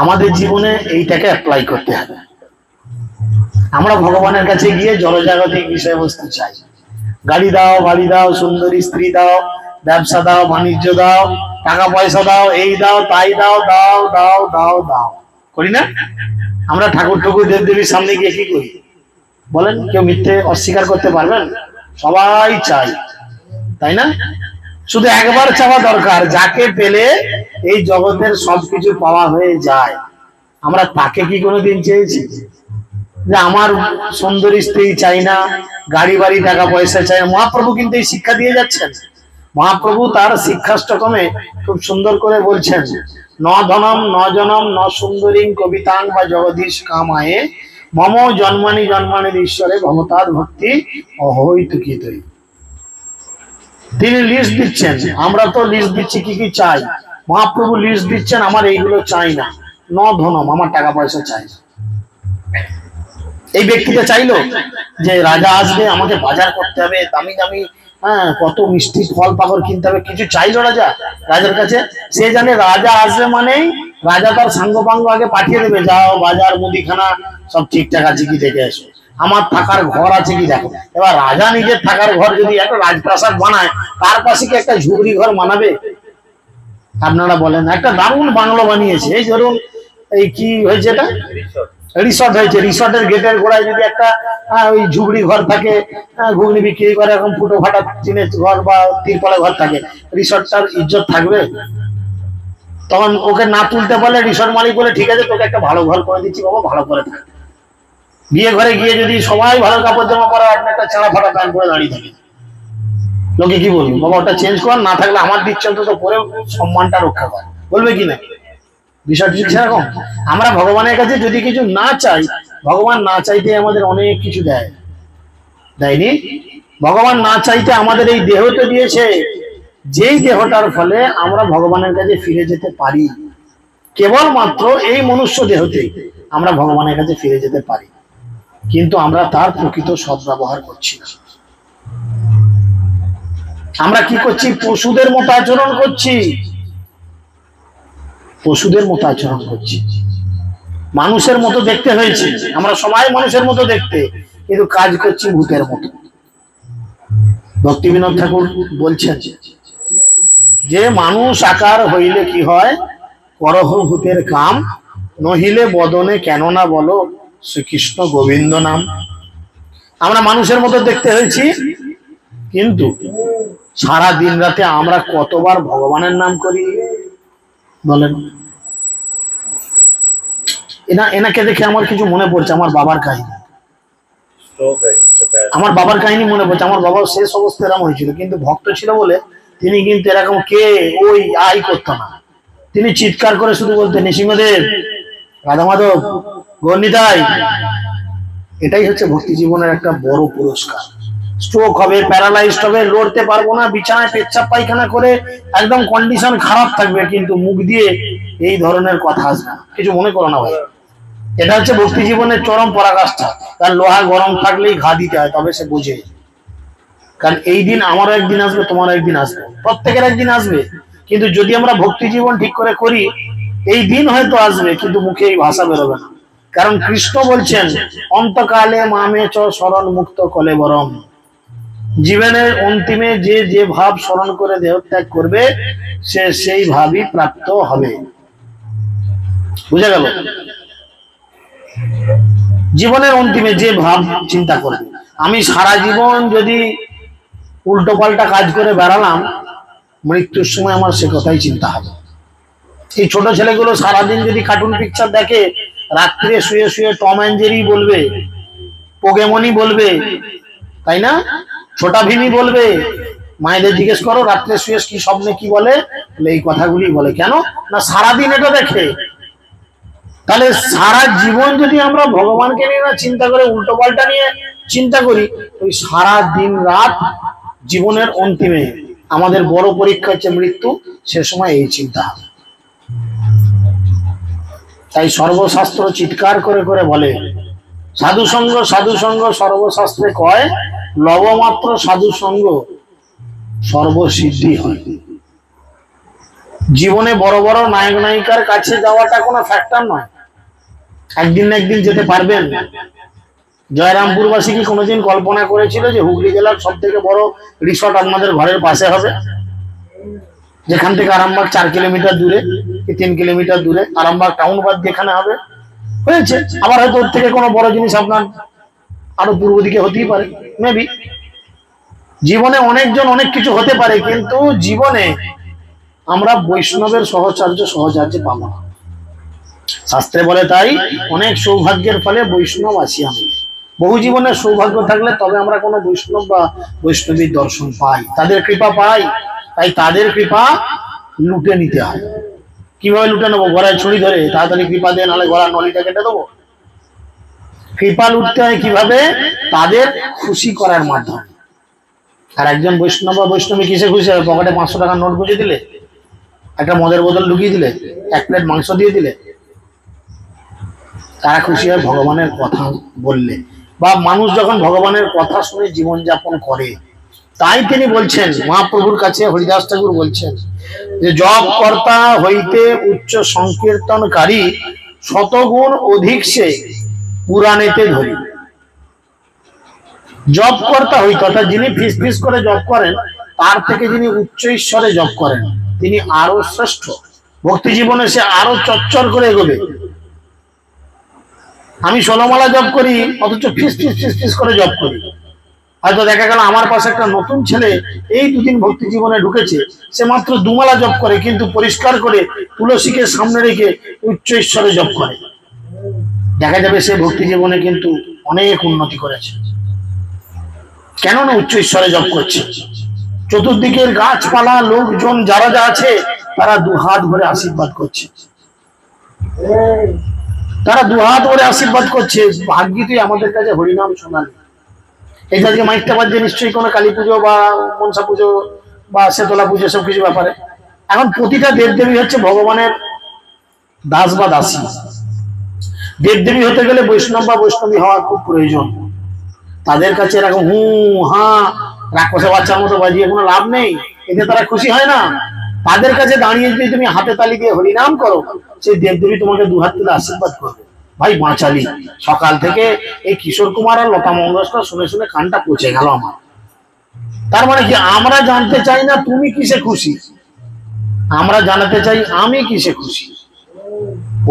আমাদের জীবনে এইটাকে অ্যাপ্লাই করতে হবে। আমরা ভগবানের কাছে গিয়ে জড়জাগতিক বিষয়বস্তু চাই, গাড়ি দাও, বাড়ি দাও, সুন্দরী স্ত্রী দাও, ব্যবসা দাও, বাণিজ্য দাও, টাকা পয়সা দাও, এই দাও তাই দাও, দাও দাও দাও দাও, করি না? আমরা ঠাকুর ঠাকুর দেব দেবীর সামনে গিয়ে কি করি বলেন? কেউ মিথ্যে অস্বীকার করতে পারবেন? সবাই চাই, তাই না? শুধু একবার চাওয়া দরকার, যাকে পেলে এই জগতের সবকিছু পাওয়া হয়ে যায়। আমরা তাকে কি কোনোদিন চেয়েছি যে আমার সুন্দরী স্ত্রী চাই না, গাড়ি বাড়ি টাকা পয়সা চাই না? মহাপ্রভু কিন্তু এই শিক্ষা দিয়ে যাচ্ছেন। মহাপ্রভু তার শিক্ষাষ্টকমে খুব সুন্দর করে বলছেন, ন ধনম ন জনম ন সুন্দরী কবিতাং বা জগদীশ কামায়ে মম জন্মানি জন্মানির ঈশ্বরে ভবতাদ ভক্তি অহৈতুকিতই। তিনি লিস্ট দিচ্ছেন, আমরা তো লিস্ট দিচ্ছি কি কি চাই। মহাপ্রভু লিস্ট দিচ্ছেন, আমার এইগুলো চাই না। ন ধনম, আমার টাকা পয়সা চাই না। এই ব্যক্তিটা চাইলো যে রাজা আসবে, আমাকে বাজার করতে হবে, দামি দামি কত মিষ্টি ফল পাকড় কিনতে হবে, কিছু চাইলো রাজা রাজার কাছে। সে জানে রাজা আসবে মানেই রাজা তার সাঙ্গপাঙ্গ আগে পাঠিয়ে দেবে, যাও বাজার মুদিখানা সব ঠিকঠাক আছে কি দেখে আসো, আমার থাকার ঘর আছে কি দেখো। এবার রাজা নিজের থাকার ঘর যদি একটা রাজপ্রাসাদ বানায়, তার পাশে কি একটা ঝুপড়ি ঘর বানাবে? আপনারা বলেন। একটা দারুণ বাংলো বানিয়েছে, এই ধরুন এই কি হয়েছে, এটা রিসর্ট হয়েছে, রিসর্টের গেটের গোড়ায় যদি একটা ওই ঝুপড়ি ঘর থাকে, ঘুগনি বিক্রি করে এরকম ফুটো ফাটা টিনের ঘর বা তিরপলা ঘর থাকে, রিসর্টটার ইজ্জত থাকবে? তখন ওকে না তুলতে পারলে রিসর্ট মালিক বলে, ঠিক আছে তোকে একটা ভালো ঘর করে দিচ্ছি বাবা, ভালো করে থাক। বিয়ে ঘরে গিয়ে যদি সবাই ভালো কাপড় জামা পরা, আপনি একটা ছেঁড়া ফাটা প্যান্ট পরে দাঁড়িয়ে থাকে, লোকে কি বলবে? বাবা ওটা চেঞ্জ কর, না থাকলে আমার দিচ্ছে অন্তত পরে সম্মানটা রক্ষা কর, বলবে কি না? বিষয়টি সেরকম। আমরা ভগবানের কাছে যদি কিছু না চাই, ভগবান না চাইতে আমাদের অনেক কিছু দেয়, দেয়নি? ভগবান না চাইতে আমাদের এই দেহটা দিয়েছে, যেই দেহটার ফলে আমরা ভগবানের কাছে ফিরে যেতে পারি। কেবলমাত্র এই মনুষ্য দেহতে আমরা ভগবানের কাছে ফিরে যেতে পারি, কিন্তু আমরা তার প্রকৃত সদ্ব্যবহার করছি না। আমরা কি করছি? পশুদের মতো আচরণ করছি, পশুদের মতো আচরণ করছি। মানুষের মতো দেখতে হয়েছে, আমরা সবাই মানুষের মতো দেখতে, কিন্তু কাজ করছি ভূতের মতো। ভক্তি বিনোদ ঠাকুর বলছেন যে মানুষ আকার হইলে কি হয়, করহ ভূতের কাম, নহিলে বদনে কেন না বলো শ্রীকৃষ্ণ গোবিন্দ নাম। আমরা মানুষের মতো দেখতে হয়েছি, কিন্তু সারা দিন রাতে আমরা কতবার ভগবানের নাম করি বলেন? এনাকে দেখে আমার কিছু মনে পড়ছে, আমার বাবার কাহিনী। আমার বাবার কাহিনী মনে পড়ছে। আমার বাবা শেষ অবস্থা এরকম হয়েছিল, কিন্তু ভক্ত ছিল বলে তিনি কিন্তু এরকম কে ওই আই করতো না। তিনি চিৎকার করে শুধু বলতেন, নৃসিংহদেব, রাধা মাধব, গৌরনিতাই। এটাই হচ্ছে ভক্তি জীবনের একটা বড় পুরস্কার। স্ট্রোক হবে, প্যারালাইজড হবে, লড়তে পারবো না, বিছানায় পেচ্ছাপ পায়খানা করে একদম কন্ডিশন খারাপ থাকবে, কিন্তু মুখ দিয়ে এই ধরনের কথা আসবে না। কিছু মনে করো না ভাই, এটা হচ্ছে ভক্তি জীবনের চরম পরাকাষ্ঠা। কারণ লোহা গরম থাকলেই ঘা দিতে হয়, তবে সে বোঝে। কারণ এই দিন আমারও একদিন আসবে, তোমারও একদিন আসবে, প্রত্যেকের একদিন আসবে, কিন্তু যদি আমরা ভক্তি জীবন ঠিক করে করি, এই দিন হয়তো আসবে কিন্তু মুখে এই ভাষা বেরোবে না। কারণ কৃষ্ণ বলছেন অন্তকালে মামে চ শরণ মুক্ত কলেবরম, জীবনের অন্তিমে যে যে ভাব স্মরণ করে দেহত্যাগ করবে সে সেই ভাবই প্রাপ্ত হবে। বুঝা গেল? জীবনের অন্তিমে যে ভাব চিন্তা করবে। আমি সারা জীবন যদি উল্টো পাল্টা কাজ করে বেড়ালাম, মৃত্যুর সময় আমার সে কথাই চিন্তা হবে। এই ছোট ছেলেগুলো সারাদিন যদি কার্টুন পিকচার দেখে, রাত্রে শুয়ে শুয়ে টম অ্যান্ড জেরি বলবে, পোকেমনি বলবে, তাই না? ছোটা ভীমি বলবে। মায়েদের জিজ্ঞেস করো রাত্রে শুয়ে কি স্বপ্নে কি বলে, এই কথাগুলি বলে। কেন না? সারাদিন এটা দেখে। তাহলে সারা জীবন যদি আমরা ভগবানকে নিয়ে না চিন্তা করে উল্টো পাল্টা নিয়ে চিন্তা করি, ওই সারা দিন রাত জীবনের অন্তিমে আমাদের বড় পরীক্ষা হচ্ছে মৃত্যু, সে সময় এই চিন্তা হবে। তাই সর্বশাস্ত্র চিৎকার করে করে বলে সাধু সঙ্গ সর্বশাস্ত্রে কয়, লবমাত্র সাধু সঙ্গ সর্বসিদ্ধি হয়। জীবনে বড় বড় নায়ক নায়িকার কাছে যাওয়াটা কোনো ফ্যাক্টর নয়, একদিন না একদিন যেতে পারবেন। জয়রামপুরবাসী কি কোনোদিন কল্পনা করেছিল যে হুগলি জেলার সব থেকে বড় রিসর্ট আপনাদের ঘরের পাশে হবে? যেখান থেকে আরামবাগ 4 কিলোমিটার দূরে কি 3 কিলোমিটার দূরে আরামবাগ টাউন বাদ যেখানে হবে, হয়েছে। আবার হয়তো ওর থেকে কোনো বড় জিনিস আপনার আরো পূর্ব দিকে হতেই পারে, মেবি। জীবনে অনেকজন অনেক কিছু হতে পারে, কিন্তু জীবনে আমরা বৈষ্ণবের সহচার্য পাবো না। শাস্ত্রে বলে তাই অনেক সৌভাগ্যের ফলে বৈষ্ণব আসিয়া মিলে। বহু জীবনের সৌভাগ্য থাকলে তবে আমরা কোনো বৈষ্ণব বা বৈষ্ণবীর দর্শন পাই, তাদের কৃপা পাই। তাই তাদের কৃপা লুটে নিতে হয়। কিভাবে লুটে নেবো? গলায় ছুরি ধরে তাড়াতাড়ি কৃপা দিয়ে, নাহলে গলার নলিটা কেটে দেবো। কৃপা লুটতে হয় কিভাবে? তাদের খুশি করার মাধ্যমে। আর একজন বৈষ্ণব বা বৈষ্ণবী কিসে খুশি হবে? পকেটে 500 টাকার নোট গুঁজে দিলে, একটা মদের বোতল ঢুকিয়ে দিলে, 1 প্লেট মাংস দিয়ে দিলে, তারা খুশি হয় ভগবানের কথা বললে, বা মানুষ যখন ভগবানের কথা শুনে জীবনযাপন করে। তাই তিনি বলছেন, মহাপ্রভুর কাছে হরিদাস ঠাকুর বলছেন যে জপ কর্তা হইতে উচ্চ সংকীর্তনকারী শতগুণ অধিক সে পুরাণেতে ধরি। জপ কর্তা হইতে, অর্থাৎ যিনি ফিস ফিস করে জপ করেন, তার থেকে যিনি উচ্চ ঈশ্বরে জপ করেন তিনি আরো শ্রেষ্ঠ। ভক্তি জীবনে সে আরো চচ্চর করে এগোবে। আমি 16 মালা জপ করি, অথচ ফিস ফিস ফিস ফিস করে জপ করি। হয়তো দেখা গেল আমার পাশে একটা নতুন ছেলে এই 2 দিন ভক্তি জীবনে ঢুকেছে, সে মাত্র 2 মালা জপ করে, কিন্তু পরিষ্কার করে তুলসীকে সামনে রেখে উচ্চ ঈশ্বরে জপ করে। দেখা যাবে সে ভক্তি জীবনে কিন্তু অনেক উন্নতি করেছে। কেন না? উচ্চ ঈশ্বরে জপ করছে। চতুর্দিকের গাছপালা লোকজন যারা যা আছে তারা 2 হাত ভরে আশীর্বাদ করছে, তারা 2 হাত ভরে আশীর্বাদ করছে। ভাগ্যি তুই আমাদের কাছে হরিনাম শোনালি। এই আজকে মাইকটা বাজছে নিশ্চয়ই কোনো কালী পুজো বা মনসা পুজো বা শেতলা পুজো, সব কিছু ব্যাপারে। এখন প্রতিটা দেবদেবী হচ্ছে ভগবানের দাস বা দাসী। দেবদেবী হতে গেলে বৈষ্ণব বা বৈষ্ণবী হওয়া খুব প্রয়োজন। তাদের কাছে এরকম হু হা রাক্ষসে বাচ্চার মতো বাজিয়ে কোনো লাভ নেই, এতে তারা খুশি হয় না। তাদের কাছে দাঁড়িয়ে যদি তুমি হাতে তালি দিয়ে হরিনাম করো, সেই দেবদেবী তোমাকে 2 হাত তুলে আশীর্বাদ করবে। ভাই বাঁচালি। সকাল থেকে এই কিশোর কুমার আর লতা মঙ্গেশকর শুনে শুনে কানটা পচে গেল আমার। তার মানে কি? আমরা জানতে চাই না তুমি কিসে খুশি, আমরা জানাতে চাই আমি কিসে খুশি।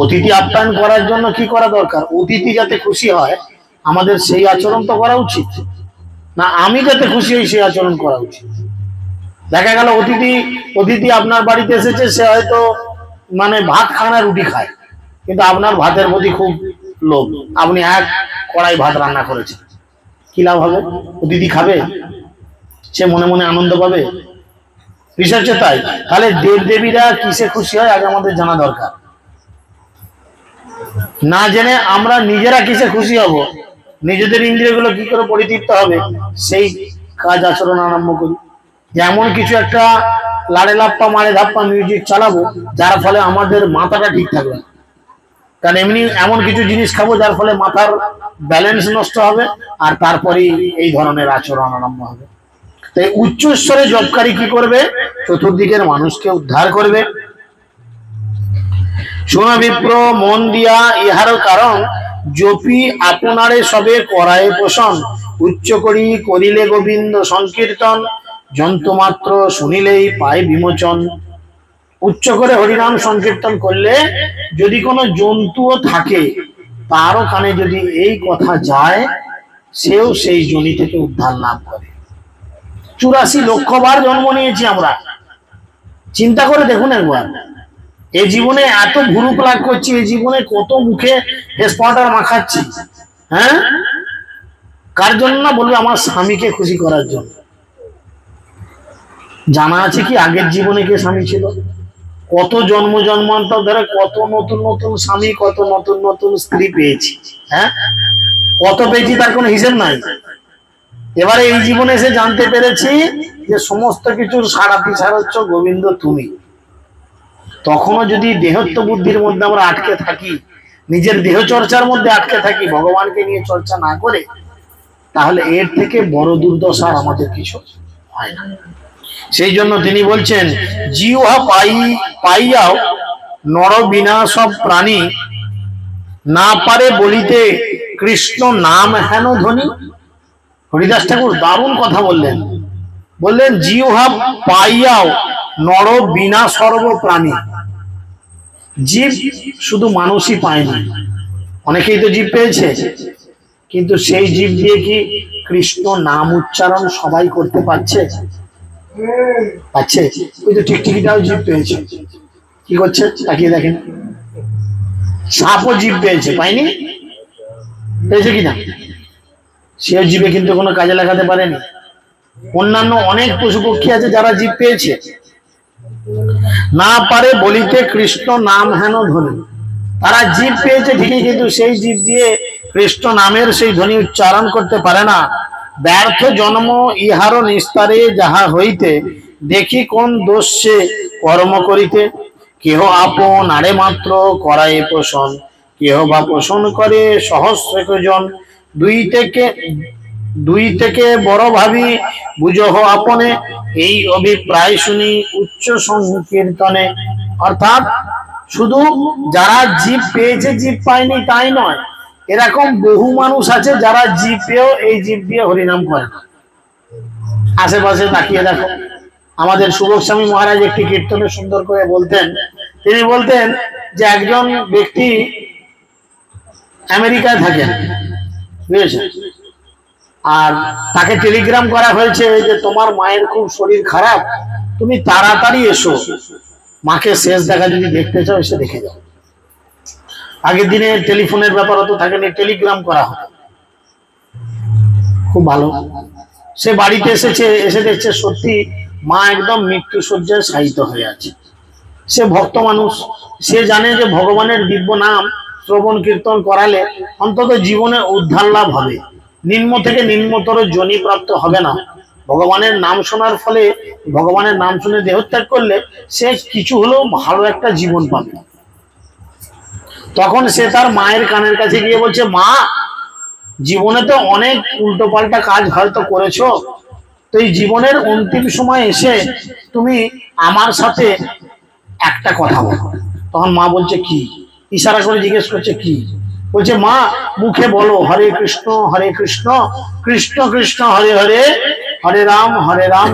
অতিথি আপ্যায়ন করার জন্য কি করা দরকার? অতিথি যাতে খুশি হয় আমাদের সেই আচরণ তো করা উচিত না, আমি যাতে খুশি হই সেই আচরণ করা উচিত। দেখা গেল অতিথি আপনার বাড়িতে এসেছে, সে হয়তো মানে ভাত খায় না, রুটি খায়, কিন্তু আপনার ভাতের প্রতি খুব লোভ। আপনি 1 কড়াই ভাত রান্না করেছেন, কি লাভ হবে? অতিথি খাবে, সে মনে মনে আনন্দ পাবে। বিষয় হচ্ছে তাই। তাহলে দেবদেবীরা কিসে খুশি হয় আগে আমাদের জানা দরকার। না জেনে আমরা নিজেরা কিসে খুশি হব, নিজেদের ইন্দ্রিয়গুলো কি করে পরিতৃপ্ত হবে, সেই কাজ আচরণ আরম্ভ করি। যেমন কিছু একটা লাড়ে লাপ্পা মারে ধাপ্পা মিউজিক চালাবো, যার ফলে আমাদের মাথাটা ঠিক থাকবে। কারণ এমনি এমন কিছু জিনিস খাবো যার ফলে মাথার ব্যালেন্স নষ্ট হবে, আর তারপরেই এই ধরনের আচরণ আরম্ভ হবে। তো তাই উচ্চ স্তরে জপকারী কি করবে? চতুর্দিকের মানুষকে উদ্ধার করবে। শোনো বিপ্র মন দিয়া, ইহার কারণ জপি আপনারে সবে করায় পোষণ, উচ্চ করি করিলে গোবিন্দ সংকীর্তন, জন্তু মাত্র শুনিলেই পায় বিমোচন। উচ্চ করে হরিনাম সংকীর্তন করলে যদি কোনো জন্তুও থাকে তারও কানে যদি এই কথা যায়, সেও সেই জনি থেকে উদ্ধার লাভ করে। 84 লক্ষ বার জন্ম নিয়েছি আমরা, চিন্তা করে দেখুন একবার। এই জীবনে এত ভুরু প্লাগ করছি, এই জীবনে কত মুখে ফেস পাউডার মাখাচ্ছি, হ্যাঁ, কার জন্য? না বলবে আমার স্বামীকে খুশি করার জন্য। জানা আছে কি আগের জীবনে কে স্বামী ছিল? কত জন্ম জন্মান্তর ধরে কত নতুন নতুন স্বামী, কত নতুন নতুন স্ত্রী পেয়েছি, হ্যাঁ, কত পেয়েছি তার কোনো হিসেব নাই। এবারে এই জীবনে এসে জানতে পেরেছি যে সমস্ত কিছুর সারাথি সার হচ্ছে গোবিন্দ তুমি। তখনও যদি দেহত্ব বুদ্ধির মধ্যে আমরা আটকে থাকি, নিজের দেহ চর্চার মধ্যে আটকে থাকি, ভগবানকে নিয়ে চর্চা না করে, তাহলে এর থেকে বড় দুর্দশা আমাদের কিছু হয় না। সেই জন্য তিনি বলছেন, জিহ্বা পাইয়াও নর বিনা সব প্রাণী, না পারে বলিতে কৃষ্ণ নাম হেন ধ্বনি। হরিদাস ঠাকুর দারুণ কথা বললেন, বললেন জিহ্বা পাইয়াও নর বিনা সর্ব প্রাণী। জীব শুধু মানুষই পায়নি, অনেকেই তো জীব পেয়েছে, কিন্তু সেই জীব দিয়ে কি কৃষ্ণ নাম উচ্চারণ সবাই করতে পারছে? পাচ্ছে? ওই তো টিকটিকিটাও জীব পেয়েছে, কি করছে তাকিয়ে দেখেন। সাপও জীব পেয়েছে, পাইনি? পেয়েছে কিনা? সেও জীবে কিন্তু কোনো কাজে লাগাতে পারেনি। অন্যান্য অনেক পশু পক্ষী আছে যারা জীব পেয়েছে। না পারে বলিতে কৃষ্ণ নাম হেন ধ্বনি, তারা জীব পেয়েছে ঠিকই, কিন্তু সেই জীব দিয়ে কৃষ্ণ নামের সেই ধ্বনি উচ্চারণ করতে পারে না। ব্যর্থ জন্ম ইহার নিস্তারে যাহা হইতে, দেখি কোন দোষে কর্ম করিতে। কেহ আপন আরে মাত্র করায় পোষণ, কেহ বা পোষণ করে সহস্র জন। দুই থেকে বড় ভাবি বুঝহ আপনে, এই অভিপ্রায় শুনি উচ্চ সংকীর্তনে। অর্থাৎ শুধু যারা জীব পেয়েছে জীব পায়নি তাই নয়, এরকম বহু মানুষ আছে যারা জীব পেয়েও এই জীব দিয়ে হরিনাম করে না। আশেপাশে তাকিয়ে দেখো, আমাদের সুভোগ স্বামী মহারাজ একটি কীর্তনে সুন্দর করে বলতেন, তিনি বলতেন যে একজন ব্যক্তি আমেরিকায় থাকেন, বুঝেছেন, আর তাকে টেলিগ্রাম করা হয়েছে যে তোমার মায়ের খুব শরীর খারাপ, তুমি তাড়াতাড়ি এসো, মাকে শেষ দেখা যদি দেখতে চাও এসে দেখে যাও। আগের দিনে টেলিফোনের ব্যাপার হতো, থাকেনি, টেলিগ্রাম করা হতো। খুব ভালো, সে বাড়িতে এসেছে, এসে দেখছে সত্যি মা একদম মৃত্যু শয্যায় শায়িত হয়ে আছে। সে ভক্ত মানুষ, সে জানে যে ভগবানের দিব্য নাম শ্রবণ কীর্তন করালে অন্তত জীবনে উদ্ধার লাভ হবে, নিম্ন থেকে নিম্নতর জনি প্রাপ্ত হবে না। ভগবানের নাম শোনার ফলে, ভগবানের নাম শুনে দেহত্যাগ করলে সে কিছু হলেও ভালো একটা জীবন পাবে। তখন সে তার মায়ের কানের কাছে গিয়ে বলছে, মা, জীবনে তো অনেক উল্টো পাল্টা কাজ হয়তো করেছো, তো এই জীবনের অন্তিম সময় এসে তুমি আমার সাথে একটা কথা বলো। তখন মা বলছে কি? ইশারা করে জিজ্ঞেস করছে কি? বলছে মা মুখে বলো হরে কৃষ্ণ কৃষ্ণ কৃষ্ণ হরে হরে, হরে রাম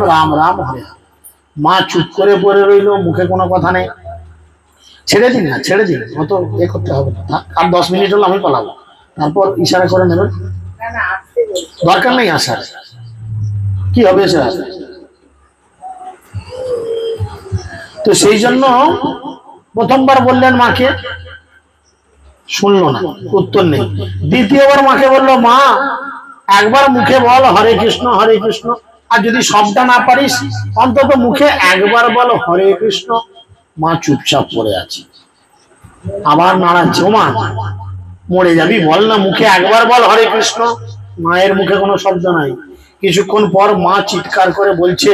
রাম রাম হরে হরে। মা চুপ করে পড়ে রইল, মুখে কোনো কথা নেই। ছেড়ে দিন না, ছেড়ে দিন, অত এ করতে হবে না, আর 10 মিনিট হলো আমি পালাবো, তারপর ইশারা করে নেবেন, দরকার নেই আসার, কি হবে সে। তো সেই জন্য প্রথমবার বললেন মাকে, শুনলো না, উত্তর নেই। দ্বিতীয়বার মাকে বললো, মা একবার মুখে বল হরে কৃষ্ণ, আর যদি সবটা না পারিস অন্তত মুখে একবার বল হরে কৃষ্ণ। মা চুপচাপ পড়ে আছে, আবার নাড়াচ্ছে, ও মা মরে যাবি, বল না, মুখে একবার বল হরে কৃষ্ণ। মায়ের মুখে কোনো শব্দ নাই। কিছুক্ষণ পর মা চিৎকার করে বলছে,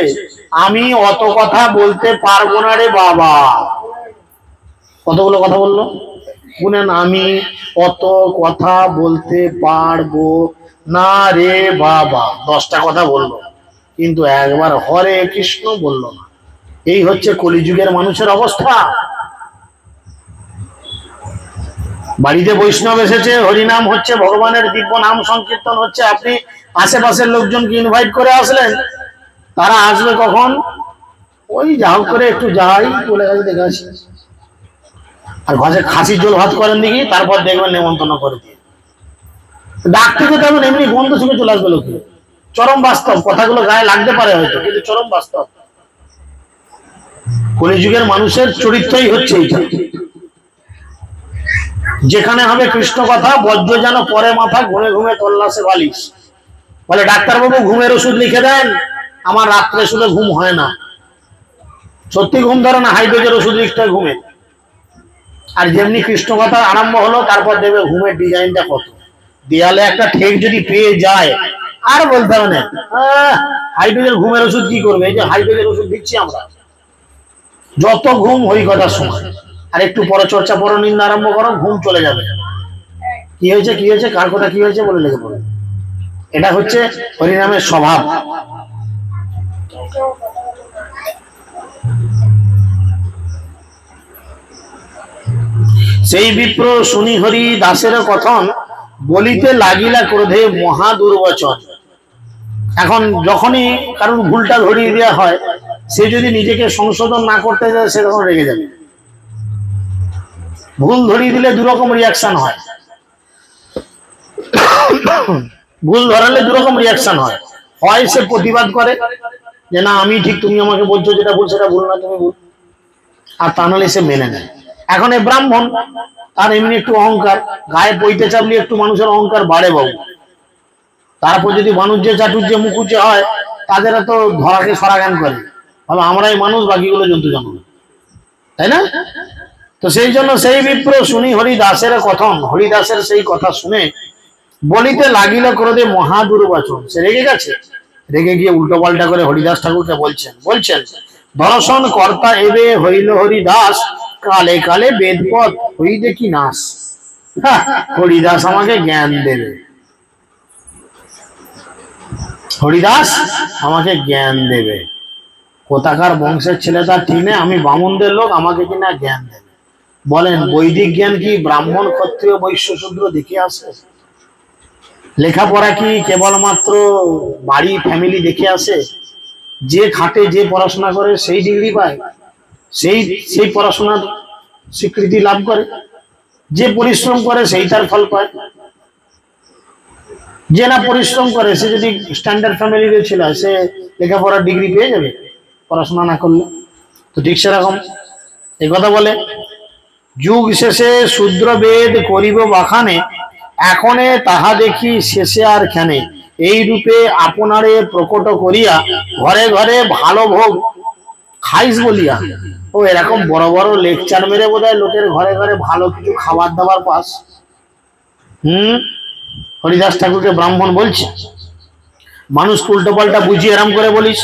আমি অত কথা বলতে পারবো না রে বাবা। কতগুলো কথা বললো শুনেন, আমি অত কথা বলতে পারবো না রে বাবা, 10টা কথা বললো। কিন্তু একবার হরে কৃষ্ণ বলল না। এই হচ্ছে কলিযুগের মানুষের অবস্থা। বাড়িতে বৈষ্ণব এসেছে, হরিনাম হচ্ছে, ভগবানের দিব্য নাম সংকীর্তন হচ্ছে, আপনি আশেপাশের লোকজনকে ইনভাইট করে আসলেন, তারা আসবে কখন? ওই যাও করে একটু যাই বলে গেছে দেখে আসি, আর ঘরে খাসির ঝোল ভাত করেন দেখি, তারপর দেখবেন নেমন্তন্ন করে দিয়ে ডাকতে তো তেমন এমনি গন্ধ শুকে চলে আসবে লোকে। চরম বাস্তব, কথাগুলো গায়ে লাগতে পারে হয়তো, কিন্তু চরম বাস্তব। কলিযুগের মানুষের চরিত্রই হচ্ছে এইটা। যেখানে হবে কৃষ্ণ কথা, বজ্র যেন পরে মাথা, ঘুমে ঘুমে তল্লাশে বালিশ। বলে ডাক্তারবাবু ঘুমের ওষুধ লিখে দেন, আমার রাত্রে শুধু ঘুম হয় না। সত্যি ঘুম ধরে না, হাইড্রোজের ওষুধ লিখতে হয় ঘুমে। আর যেমনি কৃষ্ণ কথা আরম্ভ হলো, তারপর দেবে ঘুমের ডিজাইনটা কত। দেয়ালে একটা ঠেক যদি পেয়ে যায় আর বলতে হবে না হাইড্রোজেন ঘুমের ওষুধ কি করবে। এই যে হাইড্রোজেন ওষুধ দিচ্ছি আমরা, যত ঘুম ওই কথার সময়, আর একটু পরচর্চা পরনিন্দা আরম্ভ করো, ঘুম চলে যাবে। কি হয়েছে কি হয়েছে, কার কথা কি হয়েছে বলে লেগে পড়ে। এটা হচ্ছে হরিনামের স্বভাব। সেই বিপ্র শুনি হরি দাসের কথন, বলিতে লাগিলা ক্রোধে মহা দুর্বচন। এখন যখনই কারণ ভুলটা ধরিয়ে দেওয়া হয়, সে যদি নিজেকে সংশোধন না করতে যায়, সে তখন রেগে যাবে। ভুল ধরিয়ে দিলে দুরকম রিয়াকশন হয়, ভুল ধরালে দুরকম রিয়াকশন হয়। হয় সে প্রতিবাদ করে যে না আমি ঠিক, তুমি আমাকে বলছো যেটা ভুল সেটা ভুল না, তুমি ভুল। আর তা নাহলে সে মেনে নেয়। এখন এই ব্রাহ্মণ, তার এমনি একটু অহংকার, গায়ে পইতে চাপলে একটু মানুষের অহংকার বাড়ে বাবু। তারপর যদি বাণুজ্যে চাটুর্যে মুখুজ্জে হয়, তাদের তো ধরাকে সরাগান করে, ভালো আমরাই মানুষ, বাকিগুলো জন্তু জানোয়ার, তাই না? তো সেই জন্য সেই বিপ্র শুনি হরিদাসের কথন, হরিদাসের সেই কথা শুনে বলিতে লাগিল ক্রোধে মহা দুর্বাচন। সে রেগে গেছে, রেগে গিয়ে উল্টো পাল্টা করে হরিদাস ঠাকুরকে বলছেন দর্শন কর্তা এবে হইল হরিদাস, কালে কালে বেদপথ হই দেখি নাস। হরিদাস আমাকে জ্ঞান দেবে, হরিদাস আমাকে জ্ঞান দেবে। কোথাকার বংশের ছেলে তার ঠিক নেই, আমি বামুনদের লোক, আমাকে কিনা জ্ঞান দেবে। বলেন বৈদিক জ্ঞান কি ব্রাহ্মণ ক্ষত্রিয় বৈশ্য শূদ্র দেখে আসে? লেখাপড়া কি কেবলমাত্র বাড়ি ফ্যামিলি দেখে আসে? যে খাটে যে পড়াশোনা করে সেই ডিগ্রি পায়, সেই পড়াশোনার স্বীকৃতি লাভ করে। যে পরিশ্রম করে সেই তার ফল পায়। যে না পরিশ্রম করে, সে যদি স্ট্যান্ডার্ড ফ্যামিলির ছিল, সে লেখাপড়ার ডিগ্রি পেয়ে যাবে পড়াশোনা না করলে। তো ঠিক সেরকম এই কথা বলে, যুগ শেষে শূদ্র বেদ করিব বাখানে, এখনে তাহা দেখি শেষে আর খানে। এই রূপে আপনারে প্রকট করিয়া, ঘরে ঘরে ভালো ভোগ খাইস বলিয়া। ও এরকম বড় বড় লেকচার মেরে বোধহয় লোকের ঘরে ঘরে ভালো কিছু খাবার দাবার পাস। হরিদাস ঠাকুরকে ব্রাহ্মণ বলছে, মানুষ উল্টো পাল্টা বুঝিয়ে এরম করে বলিস,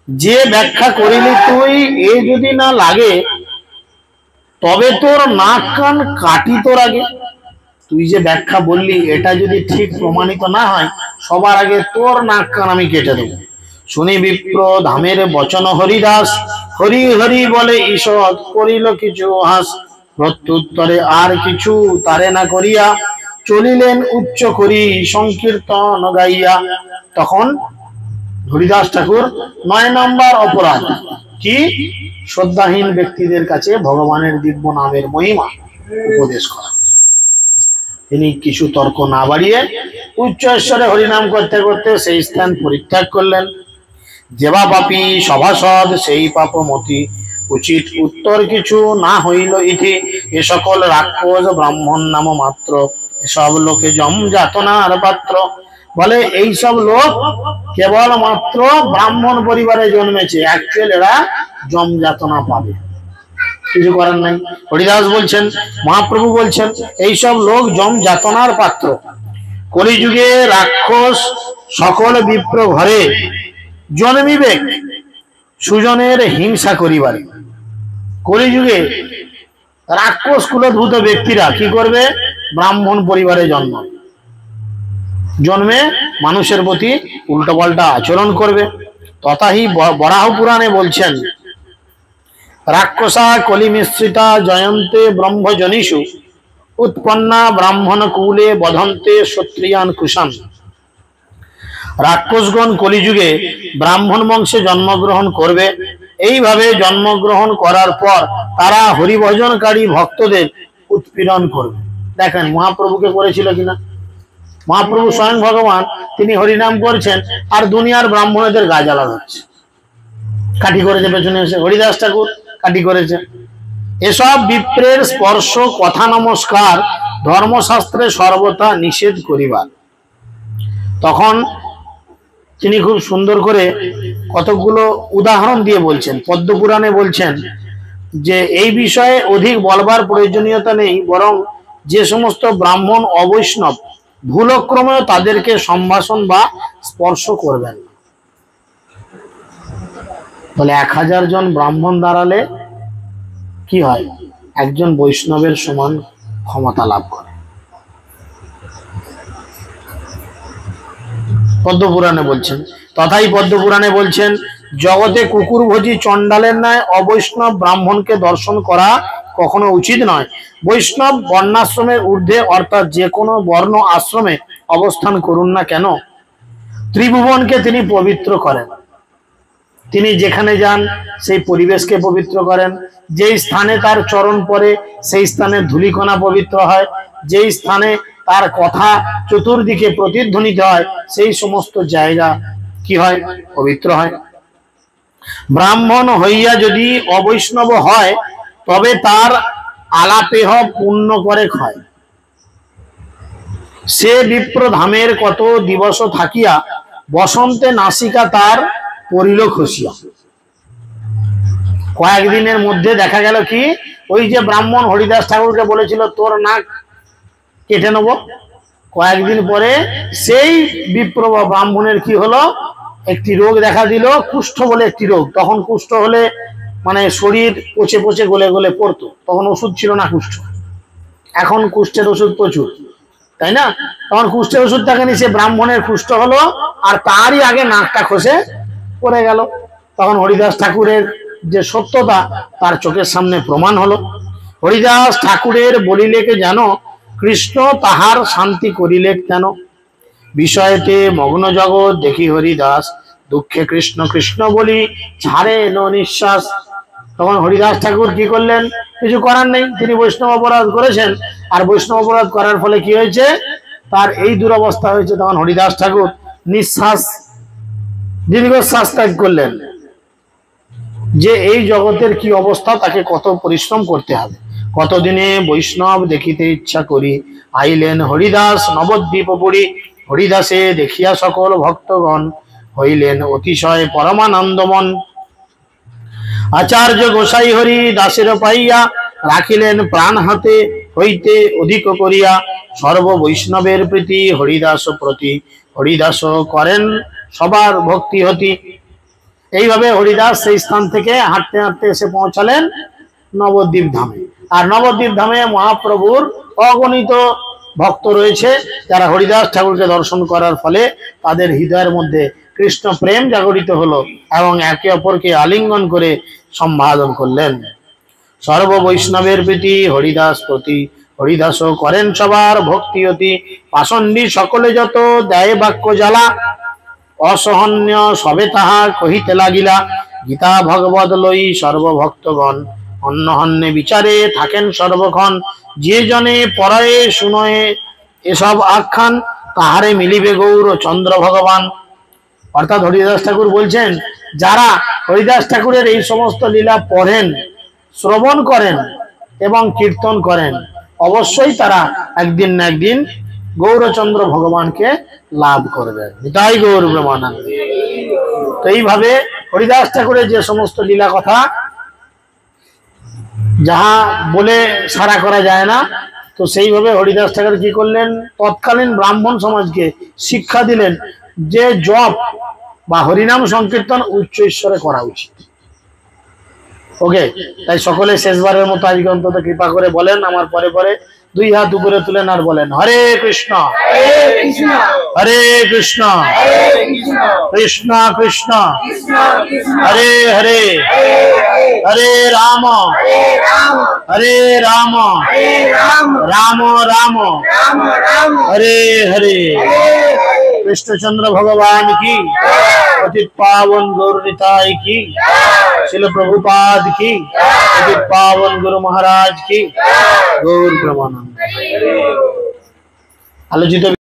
যে ব্যাখ্যা করিলি তুই এ যদি না লাগে, তবে তোর নাক কান কাটি তোর আগে। তুই যে ব্যাখ্যা বললি এটা যদি ঠিক প্রমাণিত না হয়, সবার আগে তোর নাক কান আমি কেটে দেব। শুনি বিপ্র ধামের বচন হরিদাস, হরি হরি বলে ঈষৎ করিল কিছু হাস। প্রত্যুত্তরে আর কিছু তারে না করিয়া, চলিলেন উচ্চ করি সংকীর্তন গাইয়া। তখন হরিদাস ঠাকুর ৯ নম্বর অপরাধ কি, শ্রদ্ধাহীন ব্যক্তিদের কাছে ভগবানের দিব্য নামের মহিমা উপদেশ করা। তিনি কিছু তর্ক না বাড়িয়ে উচ্চ ঈশ্বরে হরিনাম করতে করতে সেই স্থান পরিত্যাগ করলেন। যেবা পাপী সভাসদ সেই পাপমতি, উচিত উত্তর কিছু না হইল ইতি। এ সকল রাক্ষস ব্রাহ্মণ নাম মাত্র, এসব লোকে জম যাতনার পাত্র। বলে এই সব লোক কেবলমাত্র ব্রাহ্মণ পরিবারে জন্মেছে, অ্যাকচুয়াল এরা জম যাতনা পাবে, কিছু করার নাই। হরিদাস বলছেন, মহাপ্রভু বলছেন, এইসব লোক জম যাতনার পাত্র। কলিযুগে রাক্ষস সকল বিপ্র ঘরে জন্মিবে সুজনের হিংসা করিবারে। কলিযুগে রাক্ষস কুলভূত ব্যক্তিরা কি করবে, ব্রাহ্মণ পরিবারে জন্মে মানুষের প্রতি উল্টোপাল্টা আচরণ করবে। তথাহি বরাহ পুরাণে বলছেন, রাক্ষসা কলিমিশ্রিতা জয়ন্তে ব্রহ্মজনীষু উৎপন্না ব্রাহ্মণ কুলে বধন্তে ক্ষত্রিয়ান কুশান। রাক্ষসগণ কলিযুগে ব্রাহ্মণ বংশে জন্মগ্রহণ করবে। এইভাবে জন্মগ্রহণ করার পর তারা হরিভজনকারী ভক্তদের উৎপীড়ন করবে। দেখেন মহাপ্রভুকে করেছিল কিনা, মহাপ্রভু স্বয়ং ভগবান, তিনি হরিনাম করছেন আর দুনিয়ার ব্রাহ্মণদের গা জ্বালা হচ্ছে। কাঠি করেছে পেছনে এসে, হরিদাস ঠাকুর কাঠি করেছে। এসব বিপ্রের স্পর্শ কথা নমস্কার ধর্মশাস্ত্রে সর্বথা নিষেধ করিবার। তখন তিনি খুব সুন্দর করে কতকগুলো উদাহরণ দিয়ে বলছেন। পদ্মপুরাণে বলছেন যে এই বিষয়ে অধিক বলবার প্রয়োজনীয়তা নেই, বরং যে সমস্ত ব্রাহ্মণ অবৈষ্ণব ভুলক্রমেও তাদেরকে সম্ভাষণ বা স্পর্শ করবেন না। বলে 1000 জন ব্রাহ্মণ দাঁড়ালে কি হয়, একজন বৈষ্ণবের সমান ক্ষমতা লাভ করে। পদ্মপুরাণে বলছেন। তথাই পদ্মপুরাণে বলছেন, জগতে কুকুরভোজী চণ্ডালের ন্যায় অবৈষ্ণব ব্রাহ্মণকে দর্শন করা কখনো উচিত নয়। বৈষ্ণব বর্ণাশ্রমের ঊর্ধ্বে, অর্থাৎ যে কোনো বর্ণ আশ্রমে অবস্থান করুন না কেন, ত্রিভুবনকে তিনি পবিত্র করেন। তিনি যেখানে যান সেই পরিবেশকে পবিত্র করেন। যেই স্থানে তার চরণ পড়ে সেই স্থানে ধূলিকণা পবিত্র হয়। যেই স্থানে তার কথা চতুর্দিকে প্রতিধ্বনিত হয় সেই সমস্ত জায়গা কি হয়, পবিত্র হয়। ব্রাহ্মণ হইয়া যদি অবৈষ্ণব হয় তবে তার আলাপেহ পুণ্য করে ক্ষয়। সে বিপ্র ধামের কত দিবস থাকিয়া বসন্তে নাসিকা তার পরিল খসিয়া। কয়েকদিনের মধ্যে দেখা গেল কি, ওই যে ব্রাহ্মণ হরিদাস ঠাকুরকে বলেছিল তোর নাক কেটে নেব, কয়েকদিন পরে সেই বিপ্র ব্রাহ্মণের কি হলো, একটি রোগ দেখা দিল, কুষ্ঠ বলে একটি রোগ। তখন কুষ্ঠ হলে মানে শরীর পচে পচে গলে গলে পড়তো, তখন ওষুধ ছিল না কুষ্ঠ। এখন কুষ্ঠের ওষুধ প্রচুর, তাই না? তখন কুষ্ঠের ওষুধ থাকেনি, সে ব্রাহ্মণের কুষ্ঠ হলো আর তারই আগে নাকটা খসে পড়ে গেল। তখন হরিদাস ঠাকুরের যে সত্যতা তার চোখের সামনে প্রমাণ হলো। হরিদাস ঠাকুরের বলিলেকে জানো, কৃষ্ণ তাহার শান্তি করিলে কেন। বিষয়তে মগ্ন জগৎ দেখি হরিদাস, দুঃখে কৃষ্ণ কৃষ্ণ বলি ছাড়ে নো নিঃশ্বাস। তখন হরিদাস ঠাকুর কি করলেন, কিছু করার নেই, তিনি বৈষ্ণব অপরাধ করেছেন। আর বৈষ্ণব অপরাধ করার ফলে কি হয়েছে, তার এই দুরবস্থা হয়েছে। তখন হরিদাস ঠাকুর নিঃশ্বাস দীর্ঘশ্বাস ত্যাগ করলেন যে এই জগতের কি অবস্থা, তাকে কত পরিশ্রম করতে হবে। কতদিনে বৈষ্ণব দেখিতে ইচ্ছা করি, আইলেন হরিদাস নবদ্বীপপুরী। হরিদাসে দেখিয়া সকল ভক্তগণ হইলেন অতিশয় পরমানন্দমন। আচার্য গোসাই হরি দাসের পাইয়া রাখিলেন প্রাণ হাতে হইতে অধিক করিয়া। সর্ব বৈষ্ণবের প্রীতি হরিদাস প্রতি, হরিদাস করেন সবার ভক্তি হতি। এইভাবে হরিদাস সেই স্থান থেকে হাঁটতে হাঁটতে এসে পৌঁছালেন নবদ্বীপ ধামে। আর নবদ্বীপ ধামে মহাপ্রভুর অগণিত ভক্ত রয়েছে, যারা হরিদাস ঠাকুরকে দর্শন করার ফলে তাদের হৃদয়ের মধ্যে কৃষ্ণ প্রেম জাগরিত হলো এবং একে অপরকে আলিঙ্গন করে সম্ভাষণ করলেন। সর্ব বৈষ্ণবের প্রীতি হরিদাস প্রতি, হরিদাস করেন সবার ভক্তি অতি। পাষণ্ডী সকলে যত দেয় বাক্য জ্বালা, অসহন্য সবে তাহা কহিতে লাগিলা। গীতা ভগবত লই সর্বভক্তগণ, অন্যহন্যে বিচারে থাকেন সর্বক্ষণ। যে জনে পরায়ে শুনয়ে এসব আখ্যান, তাহারে মিলিবে গৌর চন্দ্র ভগবান। অর্থাৎ হরিদাস ঠাকুর বলছেন, যারা হরিদাস ঠাকুরের এই সমস্ত লীলা পড়েন, শ্রবণ করেন এবং কীর্তন করেন, অবশ্যই তারা একদিন না একদিন গৌরচন্দ্র ভগবানকে লাভ করবেন। তাই গৌর ব্রহ্মানন্দ। তো এইভাবে হরিদাস ঠাকুরের যে সমস্ত লীলা কথা যাহা বলে সারা করা যায় না, তো সেইভাবে হরিদাস ঠাকুর কি করলেন, তৎকালীন ব্রাহ্মণ সমাজকে শিক্ষা দিলেন যে জপ বা হরিনাম সংকীর্তন উচ্চ ঈশ্বরে করা উচিত। ওকে, তাই সকলে শেষবারের মতো আজকে অন্তত কৃপা করে বলেন আমার পরে পরে, দুই হাত উপরে তুলেন আর বলেন হরে কৃষ্ণ হরে কৃষ্ণ কৃষ্ণ কৃষ্ণ হরে হরে হরে রাম হরে রাম রাম রাম हरे हरे कृष्णचंद्र भगवान की पतित पावन गौर निताय की श्रील प्रभुपाद की पतित पावन गुरु महाराज की गौर प्रमानंद। आलोचित